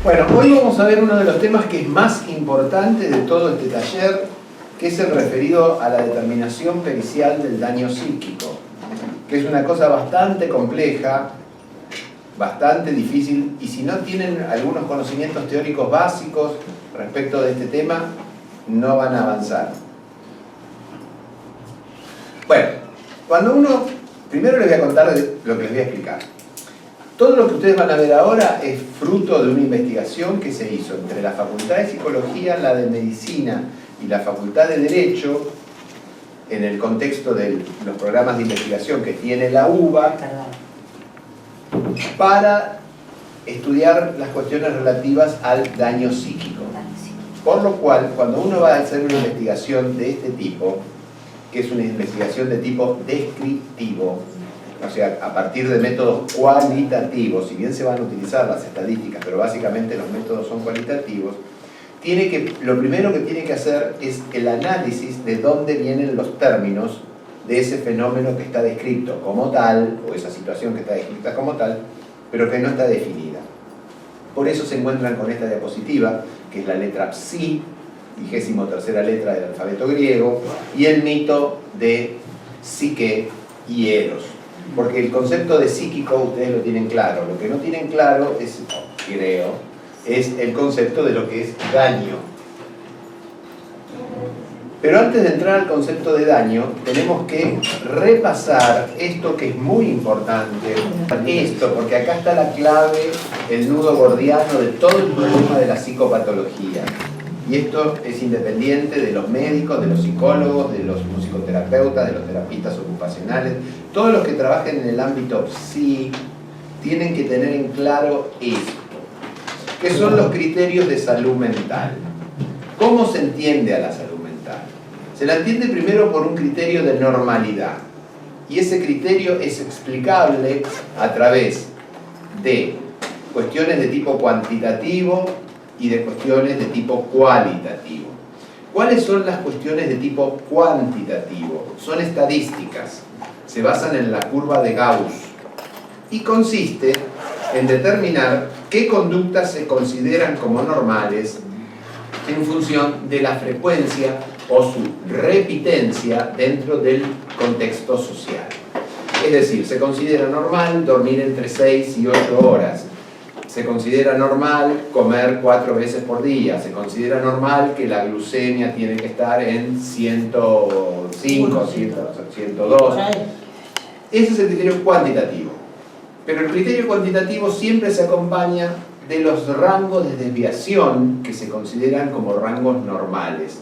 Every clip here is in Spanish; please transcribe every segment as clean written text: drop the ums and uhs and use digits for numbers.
Bueno, hoy vamos a ver uno de los temas que es más importante de todo este taller, que es el referido a la determinación pericial del daño psíquico, que es una cosa bastante compleja, bastante difícil, y si no tienen algunos conocimientos teóricos básicos respecto de este tema, no van a avanzar. Bueno, cuando uno... Primero les voy a contar lo que les voy a explicar. Todo lo que ustedes van a ver ahora es fruto de una investigación que se hizo entre la Facultad de Psicología, la de Medicina y la Facultad de Derecho, en el contexto de los programas de investigación que tiene la UBA, para estudiar las cuestiones relativas al daño psíquico. Por lo cual, cuando uno va a hacer una investigación de este tipo, que es una investigación de tipo descriptivo, o sea, a partir de métodos cualitativos, si bien se van a utilizar las estadísticas, pero básicamente los métodos son cualitativos, lo primero que tiene que hacer es el análisis de dónde vienen los términos de ese fenómeno que está descrito como tal, o esa situación que está descrita como tal, pero que no está definida. Por eso se encuentran con esta diapositiva, que es la letra psi, 23ª letra del alfabeto griego, y el mito de psique y eros. Porque el concepto de psíquico ustedes lo tienen claro. Lo que no tienen claro es, creo, es el concepto de lo que es daño. Pero antes de entrar al concepto de daño, tenemos que repasar esto que es muy importante. Esto, porque acá está la clave, el nudo gordiano de todo el problema de la psicopatología. Y esto es independiente de los médicos, de los psicólogos, de los musicoterapeutas, de los terapistas ocupacionales. Todos los que trabajen en el ámbito psi tienen que tener en claro esto, que son los criterios de salud mental. ¿Cómo se entiende a la salud mental? Se la entiende primero por un criterio de normalidad. Y ese criterio es explicable a través de cuestiones de tipo cuantitativo y de cuestiones de tipo cualitativo. ¿Cuáles son las cuestiones de tipo cuantitativo? Son estadísticas, se basan en la curva de Gauss y consiste en determinar qué conductas se consideran como normales en función de la frecuencia o su repitencia dentro del contexto social. Es decir, se considera normal dormir entre 6 y 8 horas. Se considera normal comer 4 veces por día. Se considera normal que la glucemia tiene que estar en 105, 102. Ese es el criterio cuantitativo. Pero el criterio cuantitativo siempre se acompaña de los rangos de desviación que se consideran como rangos normales.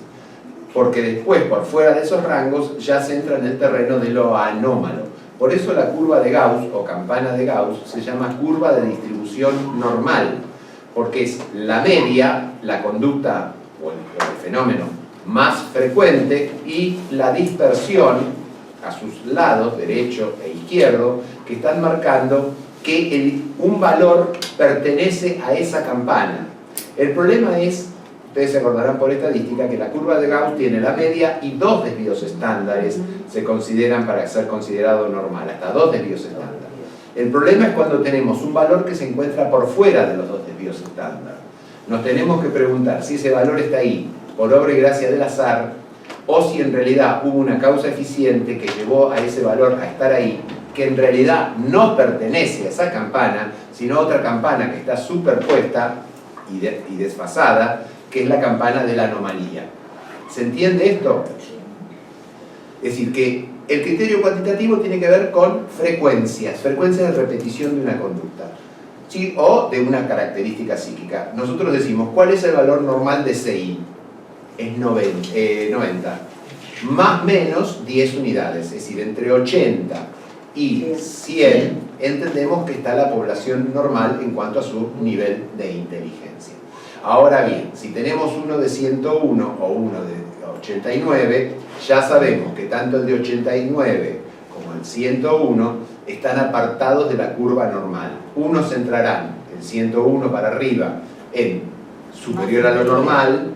Porque después, por fuera de esos rangos, ya se entra en el terreno de lo anómalo. Por eso la curva de Gauss, o campana de Gauss, se llama curva de distribución normal, porque es la media, la conducta o el fenómeno más frecuente, y la dispersión a sus lados, derecho e izquierdo, que están marcando que un valor pertenece a esa campana. El problema es, ustedes se acordarán por estadística, que la curva de Gauss tiene la media y 2 desvíos estándares se consideran para ser considerado normal, hasta 2 desvíos estándar. El problema es cuando tenemos un valor que se encuentra por fuera de los 2 desvíos estándar. Nos tenemos que preguntar si ese valor está ahí por obra y gracia del azar, o si en realidad hubo una causa eficiente que llevó a ese valor a estar ahí, que en realidad no pertenece a esa campana, sino a otra campana que está superpuesta y desfasada, que es la campana de la anomalía. ¿Se entiende esto? Es decir, que el criterio cuantitativo tiene que ver con frecuencias de repetición de una conducta, ¿sí? O de una característica psíquica. Nosotros decimos, ¿cuál es el valor normal de CI? Es 90. Más menos 10 unidades, es decir, entre 80 y 100 entendemos que está la población normal en cuanto a su nivel de inteligencia. Ahora bien, si tenemos uno de 101 o uno de 89, ya sabemos que tanto el de 89 como el 101 están apartados de la curva normal. Unos entrarán, el 101 para arriba, en superior a lo normal,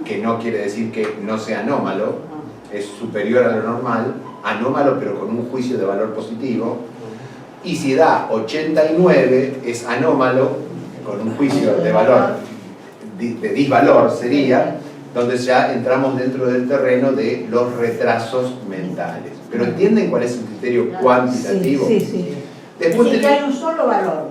que no quiere decir que no sea anómalo, es superior a lo normal, anómalo pero con un juicio de valor positivo, y si da 89 es anómalo con un juicio de valor, de disvalor sería, donde ya entramos dentro del terreno de los retrasos mentales. ¿Pero entienden cuál es el criterio cuantitativo? Sí, sí, sí. Después es decir, que hay un solo valor.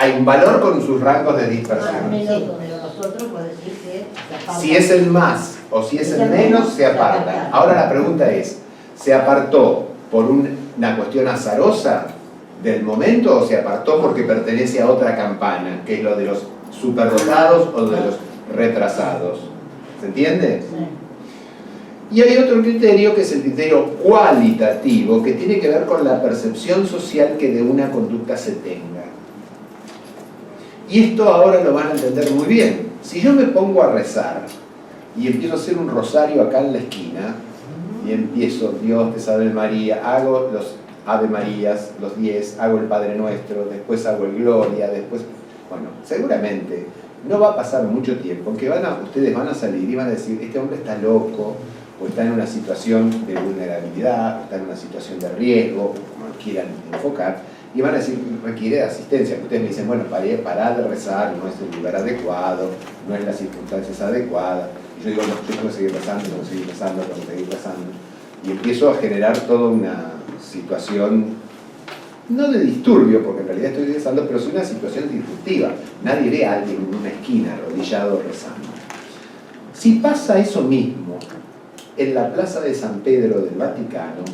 hay un valor con sus rangos de dispersión. Pero nosotros podemos decir que se aparta. Si es el más o si es el menos, se aparta. Ahora la pregunta es, ¿se apartó por una cuestión azarosa del momento o se apartó porque pertenece a otra campana, que es lo de los superdotados o de los retrasados? ¿Se entiende? Sí. Y hay otro criterio que es el criterio cualitativo, que tiene que ver con la percepción social que de una conducta se tenga. Y esto ahora lo van a entender muy bien. Si yo me pongo a rezar y empiezo a hacer un rosario acá en la esquina, y empiezo, Dios te salve María, hago los Ave Marías, los 10, hago el Padre Nuestro, después hago el Gloria, después... Bueno, seguramente no va a pasar mucho tiempo que ustedes van a salir y van a decir, este hombre está loco, o está en una situación de vulnerabilidad, o está en una situación de riesgo, como quieran enfocar, y van a decir, requiere de asistencia. Ustedes me dicen, bueno, parar de rezar, no es el lugar adecuado, no es las circunstancias adecuadas. Y yo digo, no, yo tengo que seguir rezando, tengo que seguir rezando, tengo que seguir rezando. Y empiezo a generar toda una situación, no de disturbio, porque en realidad estoy rezando, pero es una situación disruptiva. Nadie ve a alguien en una esquina arrodillado rezando. Si pasa eso mismo en la plaza de San Pedro del Vaticano,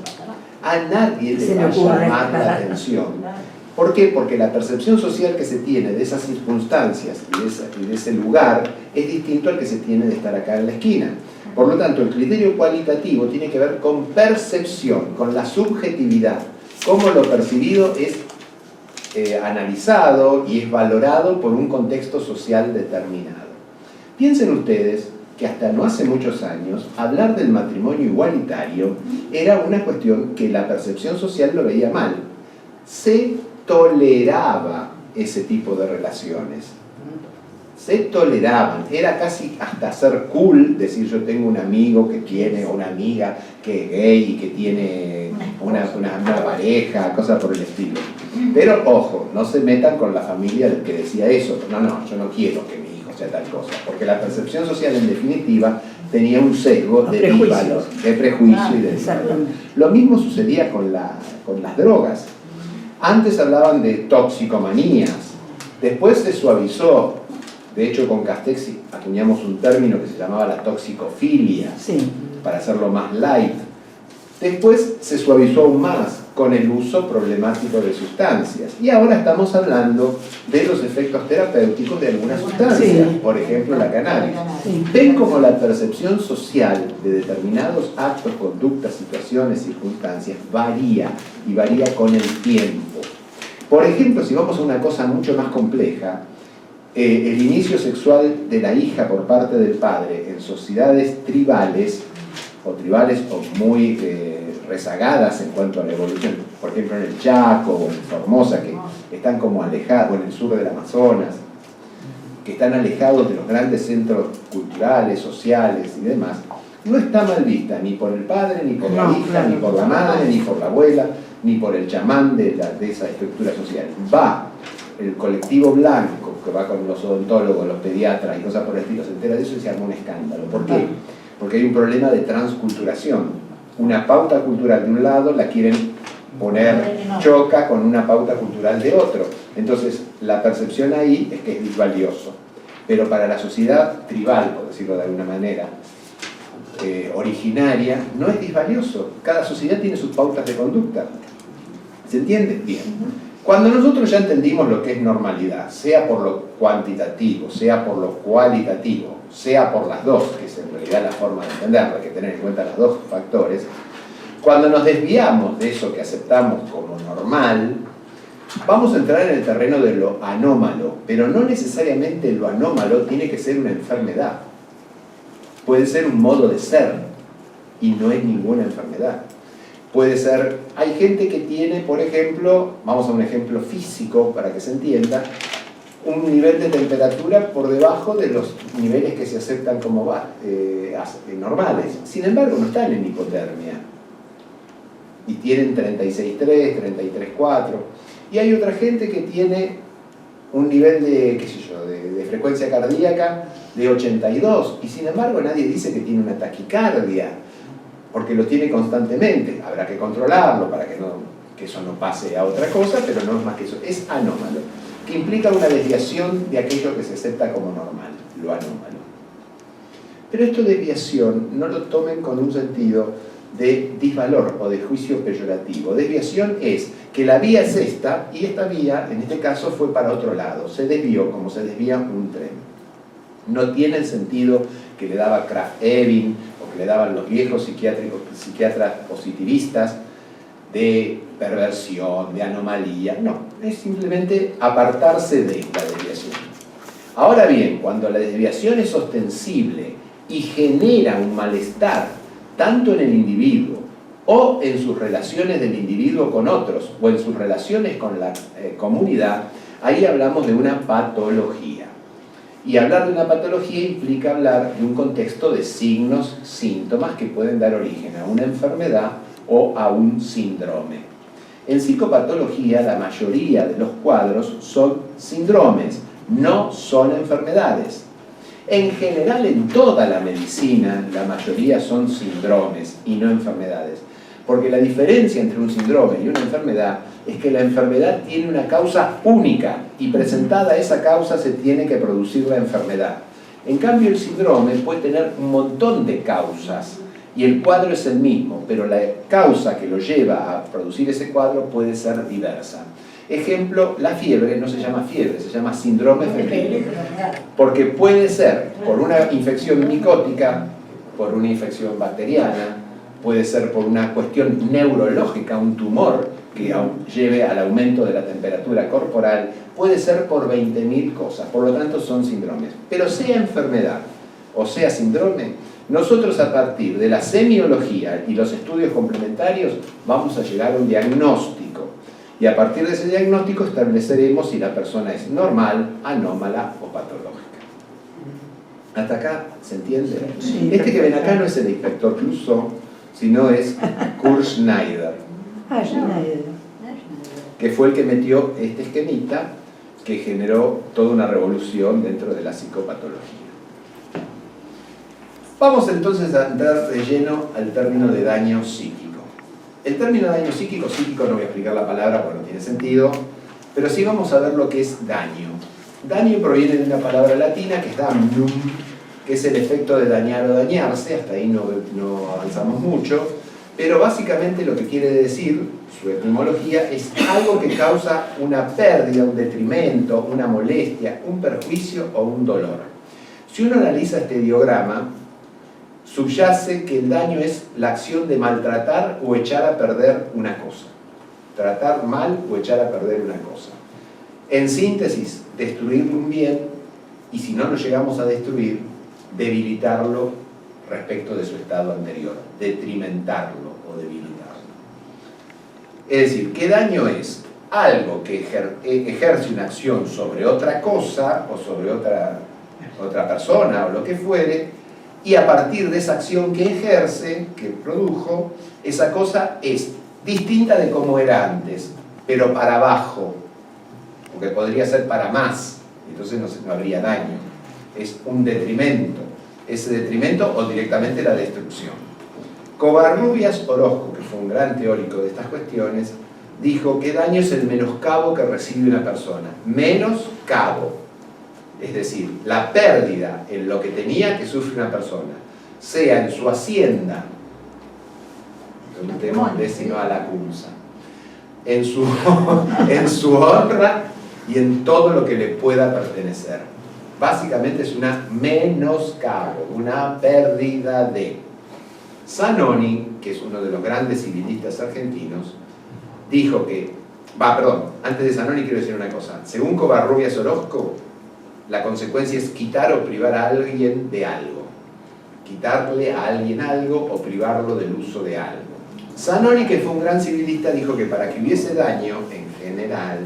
a nadie le va a llamar la atención. ¿Por qué? Porque la percepción social que se tiene de esas circunstancias y de ese lugar es distinto al que se tiene de estar acá en la esquina. Por lo tanto, el criterio cualitativo tiene que ver con percepción, con la subjetividad, cómo lo percibido es analizado y es valorado por un contexto social determinado. Piensen ustedes que hasta no hace muchos años hablar del matrimonio igualitario era una cuestión que la percepción social lo veía mal. Se toleraba ese tipo de relaciones. Se toleraban. Era casi hasta ser cool decir yo tengo un amigo que tiene, o una amiga que es gay y que tiene una pareja, cosas por el estilo. Pero ojo, no se metan con la familia del que decía eso. No, yo no quiero que mi hijo sea tal cosa. Porque la percepción social en definitiva tenía un sesgo de disvalor, de prejuicio y de disvalor. Lo mismo sucedía con las drogas. Antes hablaban de toxicomanías, después se suavizó. De hecho, con Castex acuñamos un término que se llamaba la toxicofilia, sí, para hacerlo más light. Después se suavizó aún más con el uso problemático de sustancias. Y ahora estamos hablando de los efectos terapéuticos de algunas sustancias, sí, por ejemplo la cannabis. Sí. Ven cómo la percepción social de determinados actos, conductas, situaciones, circunstancias varía, y varía con el tiempo. Por ejemplo, si vamos a una cosa mucho más compleja, el inicio sexual de la hija por parte del padre en sociedades tribales o muy rezagadas en cuanto a la evolución, por ejemplo en el Chaco o en Formosa, que están como alejados, o en el sur del Amazonas, que están alejados de los grandes centros culturales, sociales y demás, no está mal vista ni por el padre, ni por la hija, ni por la madre, ni por la abuela, ni por el chamán de esa estructura social. Va el colectivo blanco, que va con los odontólogos, los pediatras y cosas por el estilo, se entera de eso y se arma un escándalo. ¿Por qué? Porque hay un problema de transculturación. Una pauta cultural de un lado la quieren poner, choca con una pauta cultural de otro. Entonces, la percepción ahí es que es disvalioso. Pero para la sociedad tribal, por decirlo de alguna manera, originaria, no es disvalioso. Cada sociedad tiene sus pautas de conducta. ¿Se entiende? Bien. Cuando nosotros ya entendimos lo que es normalidad, sea por lo cuantitativo, sea por lo cualitativo, sea por las dos, que es en realidad la forma de entenderlo, hay que tener en cuenta los dos factores, cuando nos desviamos de eso que aceptamos como normal, vamos a entrar en el terreno de lo anómalo, pero no necesariamente lo anómalo tiene que ser una enfermedad. Puede ser un modo de ser y no es ninguna enfermedad. Puede ser, hay gente que tiene, por ejemplo, vamos a un ejemplo físico para que se entienda, un nivel de temperatura por debajo de los niveles que se aceptan como normales. Sin embargo, no están en hipotermia. Y tienen 36,3, 33,4. Y hay otra gente que tiene un nivel de, qué sé yo, de frecuencia cardíaca de 82, y sin embargo nadie dice que tiene una taquicardia, porque lo tiene constantemente. Habrá que controlarlo para que eso no pase a otra cosa, pero no es más que eso, es anómalo, que implica una desviación de aquello que se acepta como normal, lo anómalo. Pero esto de desviación no lo tomen con un sentido de disvalor o de juicio peyorativo. Desviación es que la vía es esta, y esta vía, en este caso, fue para otro lado, se desvió como se desvía un tren. No tiene el sentido que le daba Krafft-Ebing o que le daban los viejos psiquiatras positivistas de perversión, de anomalía. No, es simplemente apartarse de la desviación. Ahora bien, cuando la desviación es ostensible y genera un malestar tanto en el individuo o en sus relaciones del individuo con otros o en sus relaciones con la comunidad, ahí hablamos de una patología. Y hablar de una patología implica hablar de un contexto de signos, síntomas que pueden dar origen a una enfermedad o a un síndrome. En psicopatología, la mayoría de los cuadros son síndromes, no son enfermedades. En general, en toda la medicina, la mayoría son síndromes y no enfermedades. Porque la diferencia entre un síndrome y una enfermedad es que la enfermedad tiene una causa única y presentada esa causa se tiene que producir la enfermedad. En cambio, el síndrome puede tener un montón de causas y el cuadro es el mismo, pero la causa que lo lleva a producir ese cuadro puede ser diversa. Ejemplo, la fiebre no se llama fiebre, se llama síndrome febril. Porque puede ser por una infección micótica, por una infección bacteriana, puede ser por una cuestión neurológica, un tumor que lleve al aumento de la temperatura corporal, puede ser por 20.000 cosas, por lo tanto son síndromes. Pero sea enfermedad o sea síndrome, nosotros a partir de la semiología y los estudios complementarios vamos a llegar a un diagnóstico. Y a partir de ese diagnóstico estableceremos si la persona es normal, anómala o patológica. ¿Hasta acá se entiende? Sí, este que ven acá no es el inspector Clouseau, sino es Kurt Schneider, que fue el que metió este esquemita que generó toda una revolución dentro de la psicopatología. Vamos entonces a entrar de lleno al término de daño psíquico. El término daño psíquico no voy a explicar la palabra porque no tiene sentido, pero sí vamos a ver lo que es daño. Daño proviene de una palabra latina que es damnum, que es el efecto de dañar o dañarse, hasta ahí no avanzamos mucho, pero básicamente lo que quiere decir, su etimología, es algo que causa una pérdida, un detrimento, una molestia, un perjuicio o un dolor. Si uno analiza este diagrama, subyace que el daño es la acción de maltratar o echar a perder una cosa. Tratar mal o echar a perder una cosa. En síntesis, destruir un bien, y si no lo llegamos a destruir, debilitarlo respecto de su estado anterior, detrimentarlo o debilitarlo. Es decir, ¿qué daño es? Algo que ejerce una acción sobre otra cosa o sobre otra persona o lo que fuere, y a partir de esa acción que ejerce, que produjo, esa cosa es distinta de como era antes, pero para abajo, porque podría ser para más, entonces no habría daño. Es un detrimento, ese detrimento o directamente la destrucción. Covarrubias Orozco, que fue un gran teórico de estas cuestiones, dijo que daño es el menoscabo que recibe una persona. Menoscabo, es decir, la pérdida en lo que tenía que sufre una persona, sea en su hacienda, preguntemos décimo a la cunza, en su honra y en todo lo que le pueda pertenecer. Básicamente es una menoscabo, una pérdida de. Zanoni, que es uno de los grandes civilistas argentinos, dijo que, antes de Zanoni quiero decir una cosa, según Covarrubias Orozco, la consecuencia es quitar o privar a alguien de algo. Quitarle a alguien algo o privarlo del uso de algo. Zanoni, que fue un gran civilista, dijo que para que hubiese daño en general,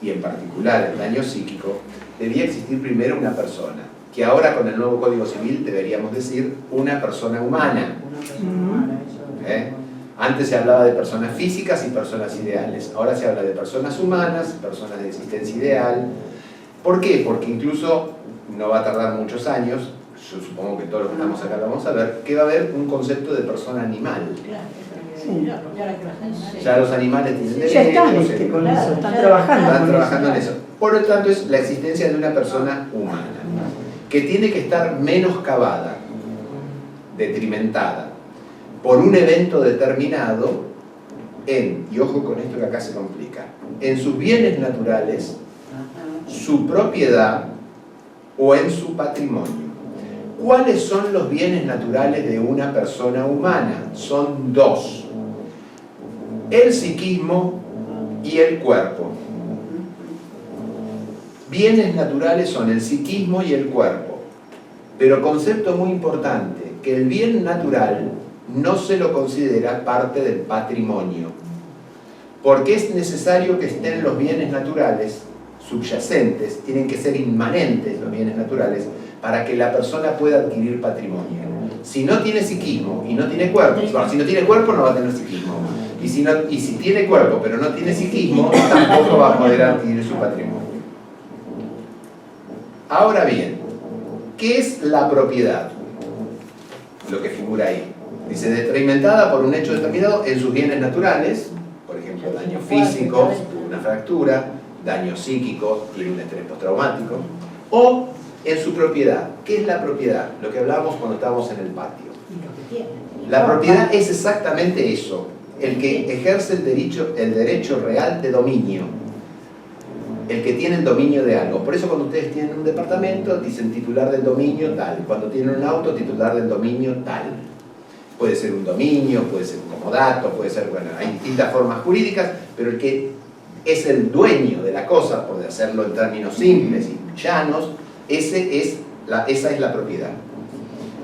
y en particular el daño psíquico, debía existir primero una persona, que ahora con el nuevo Código Civil deberíamos decir una persona humana. Antes se hablaba de personas físicas y personas ideales. Ahora se habla de personas humanas, personas de existencia ideal. ¿Por qué? Porque incluso no va a tardar muchos años, yo supongo que todos los que estamos acá lo vamos a ver, que va a haber un concepto de persona animal. Ya los animales tienen derechos. Ya están con eso, están trabajando en eso. Por lo tanto, es la existencia de una persona humana, que tiene que estar menoscabada, detrimentada, por un evento determinado y ojo con esto que acá se complica, en sus bienes naturales, su propiedad o en su patrimonio. ¿Cuáles son los bienes naturales de una persona humana? Son dos: el psiquismo y el cuerpo. Bienes naturales son el psiquismo y el cuerpo. Pero concepto muy importante, que el bien natural no se lo considera parte del patrimonio, porque es necesario que estén los bienes naturales subyacentes, tienen que ser inmanentes los bienes naturales, para que la persona pueda adquirir patrimonio. Si no tiene psiquismo y no tiene cuerpo, bueno, si no tiene cuerpo no va a tener psiquismo, y si tiene cuerpo pero no tiene psiquismo, tampoco va a poder adquirir su patrimonio. Ahora bien, ¿qué es la propiedad? Lo que figura ahí. Dice, detrimentada por un hecho determinado en sus bienes naturales, por ejemplo, daño físico, una fractura, daño psíquico, tiene un estrés postraumático, o en su propiedad. ¿Qué es la propiedad? Lo que hablábamos cuando estábamos en el patio. La propiedad es exactamente eso, el que ejerce el derecho real de dominio, el que tiene el dominio de algo. Por eso cuando ustedes tienen un departamento, dicen titular del dominio tal. Cuando tienen un auto, titular del dominio tal. Puede ser un dominio, puede ser un comodato, puede ser, bueno, hay distintas formas jurídicas, pero el que es el dueño de la cosa, por hacerlo en términos simples y llanos, esa es la propiedad.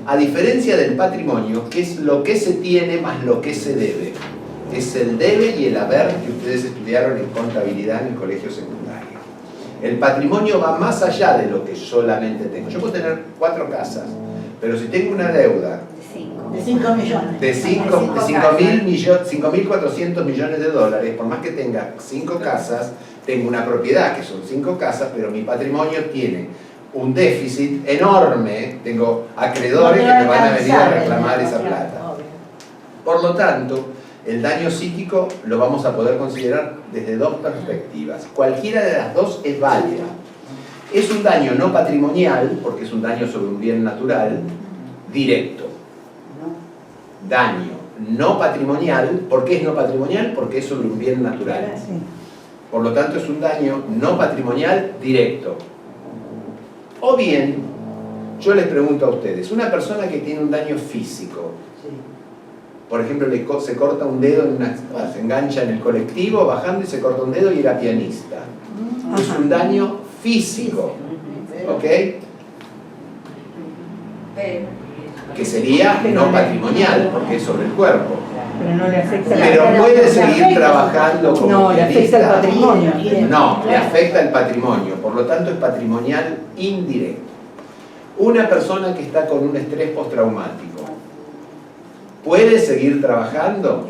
A diferencia del patrimonio, que es lo que se tiene más lo que se debe. Es el debe y el haber que ustedes estudiaron en contabilidad en el colegio secundario. El patrimonio va más allá de lo que solamente tengo. Yo puedo tener 4 casas, pero si tengo una deuda de 5 millones. de 5.400 millones de dólares, por más que tenga 5 casas, tengo una propiedad que son 5 casas, pero mi patrimonio tiene un déficit enorme, tengo acreedores que me van a venir a reclamar esa plata. Por lo tanto, el daño psíquico lo vamos a poder considerar desde dos perspectivas. Cualquiera de las dos es válida. Es un daño no patrimonial, porque es un daño sobre un bien natural, directo. Daño no patrimonial, ¿por qué es no patrimonial? Porque es sobre un bien natural. Por lo tanto, es un daño no patrimonial directo. O bien, yo les pregunto a ustedes, una persona que tiene un daño físico, por ejemplo, se corta un dedo, se engancha en el colectivo bajando y se corta un dedo y era pianista. Es un daño físico, ¿ok? Que sería no patrimonial, porque es sobre el cuerpo. Pero no le afecta Pero puede seguir trabajando como no, le afecta el patrimonio. No, le afecta el patrimonio, por lo tanto es patrimonial indirecto. Una persona que está con un estrés postraumático, ¿puede seguir trabajando?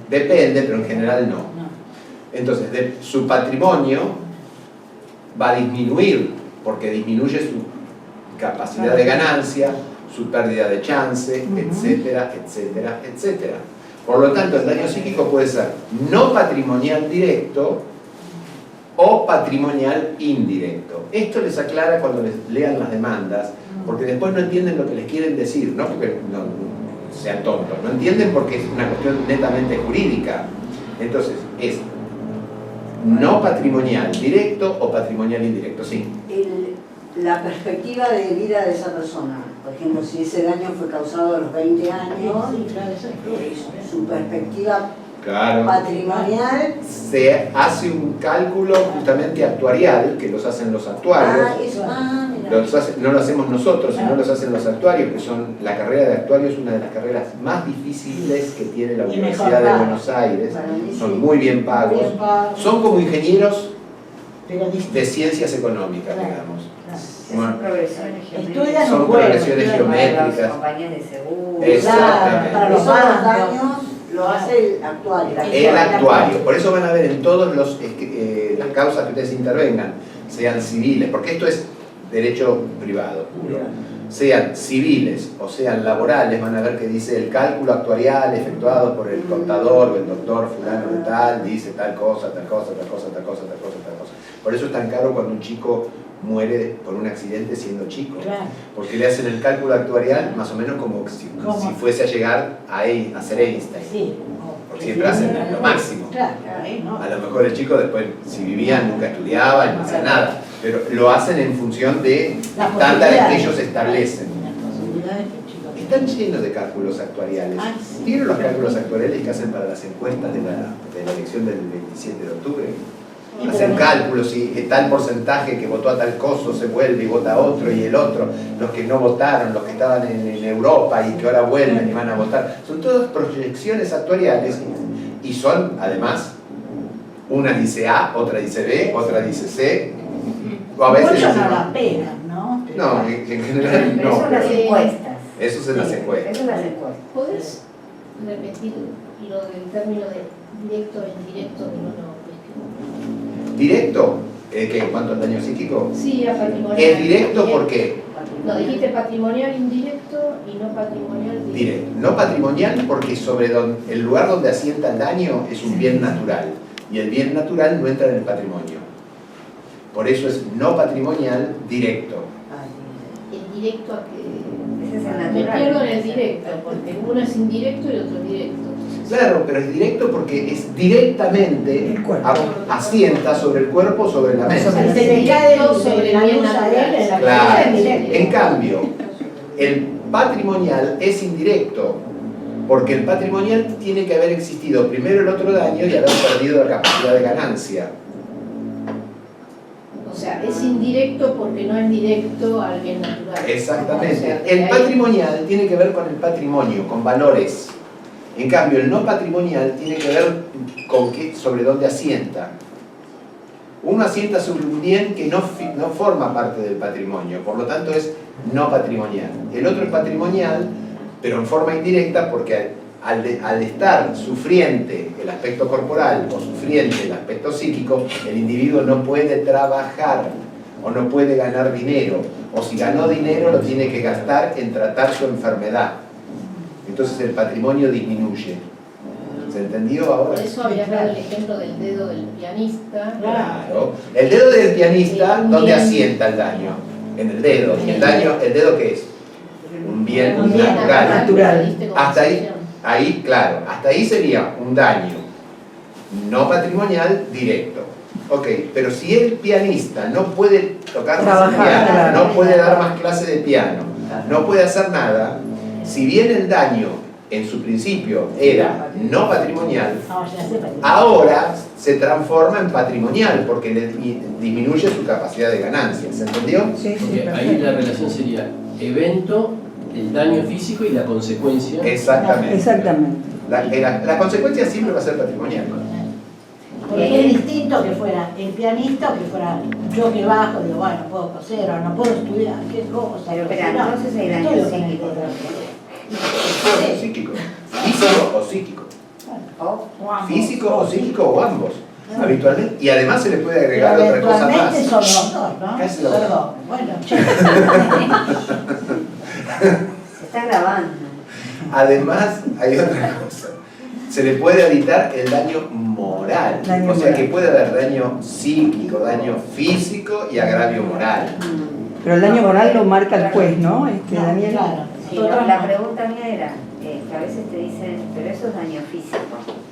Depende, pero en general no. Entonces, su patrimonio va a disminuir, porque disminuye su capacidad de ganancia, su pérdida de chance, etcétera, etcétera, etcétera. Por lo tanto, el daño psíquico puede ser no patrimonial directo o patrimonial indirecto. Esto les aclara cuando les lean las demandas, porque después no entienden lo que les quieren decir, no porque no sean tontos, no entienden porque es una cuestión netamente jurídica. Entonces, es no patrimonial directo o patrimonial indirecto, sí. La perspectiva de vida de esa persona, por ejemplo, si ese daño fue causado a los 20 años, su perspectiva patrimonial... Se hace un cálculo justamente actuarial, que los hacen los actuarios. No lo hacemos nosotros, sino los hacen los actuarios, que son, la carrera de actuario es una de las carreras más difíciles que tiene la Universidad de Buenos Aires. Son muy bien pagos. Son como ingenieros de ciencias económicas, digamos. Son progresiones Son progresiones geométricas. Compañías de seguro. Exactamente. Para los daños Lo hace el actuario. El actuario. Por eso van a ver en todas las causas que ustedes intervengan, sean civiles, porque esto es derecho privado puro, sean civiles o sean laborales, van a ver que dice el cálculo actuarial efectuado por el contador o el doctor fulano de tal, dice tal cosa, tal cosa, tal cosa, tal cosa, tal cosa, tal cosa. Por eso es tan caro cuando un chico muere por un accidente siendo chico, porque le hacen el cálculo actuarial más o menos como si fuese a llegar a ser Einstein. Sí. Porque siempre hacen lo máximo. A lo mejor el chico después, si vivía, nunca estudiaba y no hacía nada, pero lo hacen en función de estándares que ellos establecen. Están llenos de cálculos actuariales. ¿Vieron los cálculos actuariales que hacen para las encuestas de la elección del 27 de octubre? Hacen cálculos y tal porcentaje que votó a tal coso se vuelve y vota a otro y el otro, los que no votaron, los que estaban en Europa y que ahora vuelven y van a votar. Son todas proyecciones actuariales y son, además, una dice A, otra dice B, otra dice C, o a veces muchos no la pegan, ¿no? No, en general no. Eso son las encuestas. Eso es en las encuestas. Eso son las encuestas. ¿Podés repetir lo del término de directo e indirecto que no lo explico? ¿Directo? ¿Que en cuanto al daño psíquico? Sí, a patrimonial. ¿Es directo por qué? No, dijiste patrimonial indirecto y no patrimonial directo. Directo. No patrimonial porque el lugar donde asienta el daño es un bien natural y el bien natural no entra en el patrimonio. Por eso es no patrimonial directo. ¿El directo a qué? Ese es el Me natural. pierdo en el directo, porque uno es indirecto y el otro es directo. Claro, pero es directo porque es directamente El cuerpo. asienta sobre el cuerpo, sobre la mente. Se le cae sobre la el bien luz a él en la Claro. cabeza en directo. En cambio, el patrimonial es indirecto, porque el patrimonial tiene que haber existido primero el otro daño y haber perdido la capacidad de ganancia. O sea, es indirecto porque no es directo al bien natural. Exactamente. O sea, de El ahí- patrimonial tiene que ver con el patrimonio, con valores. En cambio, el no patrimonial tiene que ver con sobre dónde asienta. Uno asienta sobre un bien que no forma parte del patrimonio, por lo tanto es no patrimonial. El otro es patrimonial, pero en forma indirecta porque al estar sufriente el aspecto corporal o sufriente el aspecto psíquico, el individuo no puede trabajar o no puede ganar dinero, o si ganó dinero lo tiene que gastar en tratar su enfermedad. Entonces el patrimonio disminuye. ¿Se entendió ahora? Por eso habías dado el ejemplo del dedo del pianista. Claro. El dedo del pianista, ¿dónde asienta el daño? En el dedo. ¿Y el ¿dedo qué es? Un bien natural. Hasta ahí, claro, hasta ahí sería un daño no patrimonial directo. Ok, pero si el pianista no puede tocar más el piano, no puede dar más clase de piano, no puede hacer nada, si bien el daño en su principio era no patrimonial, ahora se transforma en patrimonial porque le disminuye su capacidad de ganancia. ¿Se entendió? Sí, sí, Porque ahí la relación sería evento, el daño físico y la consecuencia. Exactamente. Exactamente. La consecuencia siempre va a ser patrimonial. Porque es distinto que fuera el pianista o que fuera yo que bajo, digo, bueno, no puedo coser o no puedo estudiar, qué cosa. Pero no, espera, entonces hay daño estoy con el psíquico. corazón. Psíquico. Físico o psíquico. Físico o psíquico o ambos. Habitualmente. Y además se le puede agregar otra cosa más. Eventualmente son los dos, ¿no? Casi lo mismo. Perdón, bueno, Se está grabando. Además, hay otra cosa. Se le puede evitar el daño moral. Daño O sea que moral. puede haber daño psíquico, daño físico y agravio moral. Pero el daño moral lo marca el juez, ¿no? Daniel. claro. Sí, Nosotros la no. pregunta mía era que a veces te dicen, pero eso es daño físico.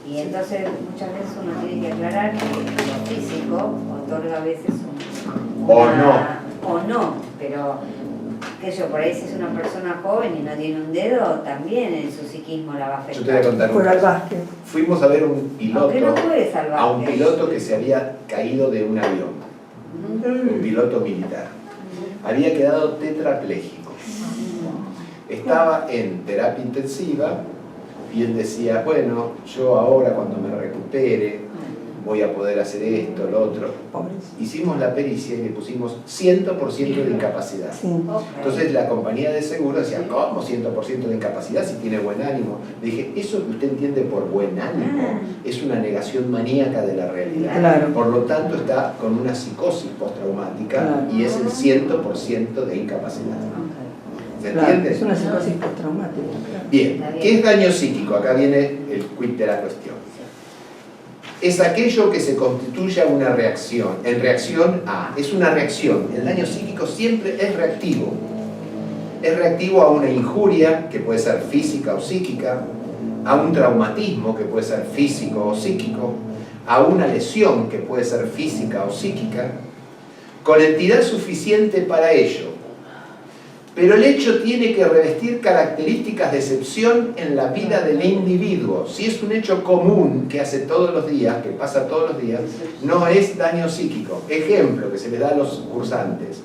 Y entonces muchas veces uno tiene que aclarar que lo físico otorga a veces O no, pero qué sé yo, por ahí si es una persona joven y no tiene un dedo, también en su psiquismo la va a Yo te voy a afectar. contar un Fuera al caso. básquet. Fuimos a ver un piloto, Aunque no puede salvar. a un piloto que se había caído de un avión, un piloto militar. Había quedado tetrapléjico. Estaba en terapia intensiva y él decía, bueno, yo ahora cuando me recupere voy a poder hacer esto, lo otro. Hicimos la pericia y le pusimos 100% de incapacidad. Sí. Entonces la compañía de seguro decía, ¿cómo 100% de incapacidad si tiene buen ánimo? Le dije, eso que usted entiende por buen ánimo es una negación maníaca de la realidad. Claro. Por lo tanto está con una psicosis postraumática, Claro. y es el 100% de incapacidad. ¿Se Claro, entiende? es una psicosis postraumática. Claro. Bien, ¿qué es daño psíquico? Acá viene el quid de la cuestión. Es aquello que se constituye a una reacción, en reacción a, es una reacción. El daño psíquico siempre es reactivo. Es reactivo a una injuria, que puede ser física o psíquica, a un traumatismo, que puede ser físico o psíquico, a una lesión, que puede ser física o psíquica, con entidad suficiente para ello. Pero el hecho tiene que revestir características de excepción en la vida del individuo. Si es un hecho común que hace todos los días, que pasa todos los días, no es daño psíquico. Ejemplo que se le da a los cursantes.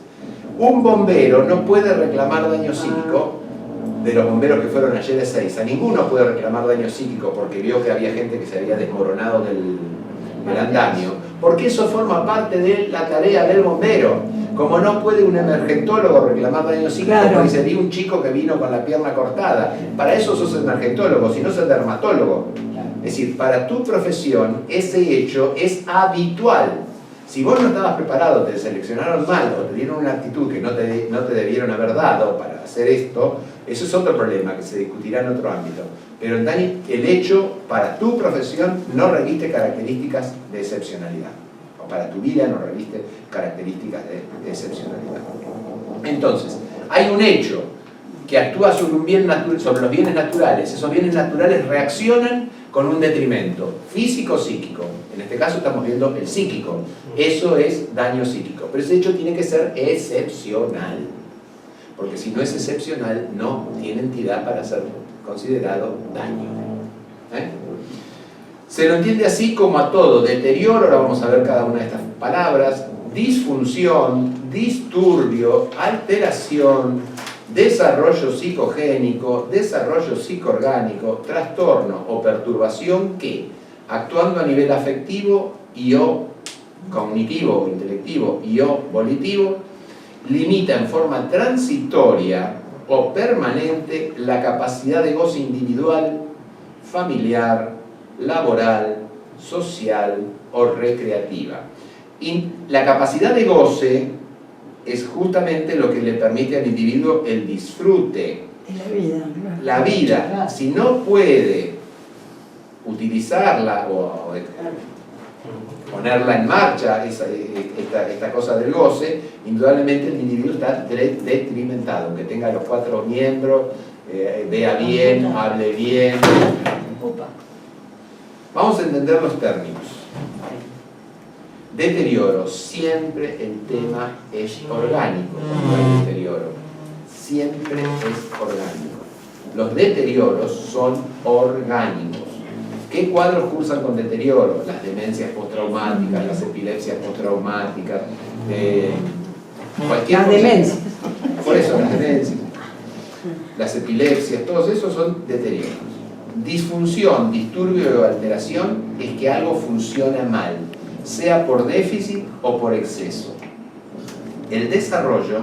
Un bombero no puede reclamar daño psíquico, de los bomberos que fueron ayer a Ezeiza, ninguno puede reclamar daño psíquico porque vio que había gente que se había desmoronado del andamio, porque eso forma parte de la tarea del bombero. Como no puede un emergentólogo reclamar daño psíquico, Claro. porque sería un chico que vino con la pierna cortada. Para eso sos emergentólogo, si no sos dermatólogo. Es decir, para tu profesión ese hecho es habitual. Si vos no estabas preparado, te seleccionaron mal o te dieron una actitud que no te debieron haber dado para hacer esto, eso es otro problema que se discutirá en otro ámbito. Pero el hecho para tu profesión no reviste características de excepcionalidad. O para tu vida no reviste características de excepcionalidad. Entonces, hay un hecho que actúa sobre sobre los bienes naturales. Esos bienes naturales reaccionan con un detrimento físico o psíquico. En este caso estamos viendo el psíquico. Eso es daño psíquico. Pero ese hecho tiene que ser excepcional. Porque si no es excepcional, no tiene entidad para ser considerado daño. Se lo entiende así como a todo: deterioro, ahora vamos a ver cada una de estas palabras, disfunción, disturbio, alteración, desarrollo psicogénico, desarrollo psicoorgánico, trastorno o perturbación que, actuando a nivel afectivo y o cognitivo o intelectivo y o volitivo, limita en forma transitoria o permanente la capacidad de goce individual, familiar, laboral, social o recreativa. Y la capacidad de goce es justamente lo que le permite al individuo el disfrute. La vida. La vida, si no puede utilizarla o ponerla en marcha, esta cosa del goce, indudablemente el individuo está detrimentado, aunque tenga los 4 miembros, vea bien, hable bien. Vamos a entender los términos. Deterioro, siempre el tema es orgánico. Cuando hay deterioro, siempre es orgánico. Los deterioros son orgánicos. ¿Qué cuadros cursan con deterioro? Las demencias postraumáticas, las epilepsias postraumáticas, cualquier Las cosa. demencias. Por eso las demencias, las epilepsias, todos esos son deterioros. Disfunción, disturbio o alteración es que algo funciona mal, sea por déficit o por exceso. El desarrollo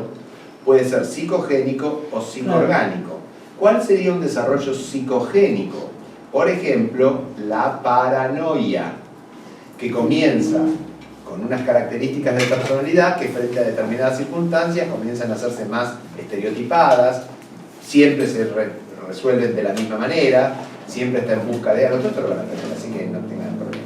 puede ser psicogénico o psicoorgánico. ¿Cuál sería un desarrollo psicogénico? Por ejemplo, la paranoia, que comienza con unas características de personalidad que frente a determinadas circunstancias comienzan a hacerse más estereotipadas, siempre se resuelven de la misma manera, siempre está en busca de algo, así que no tengan problema.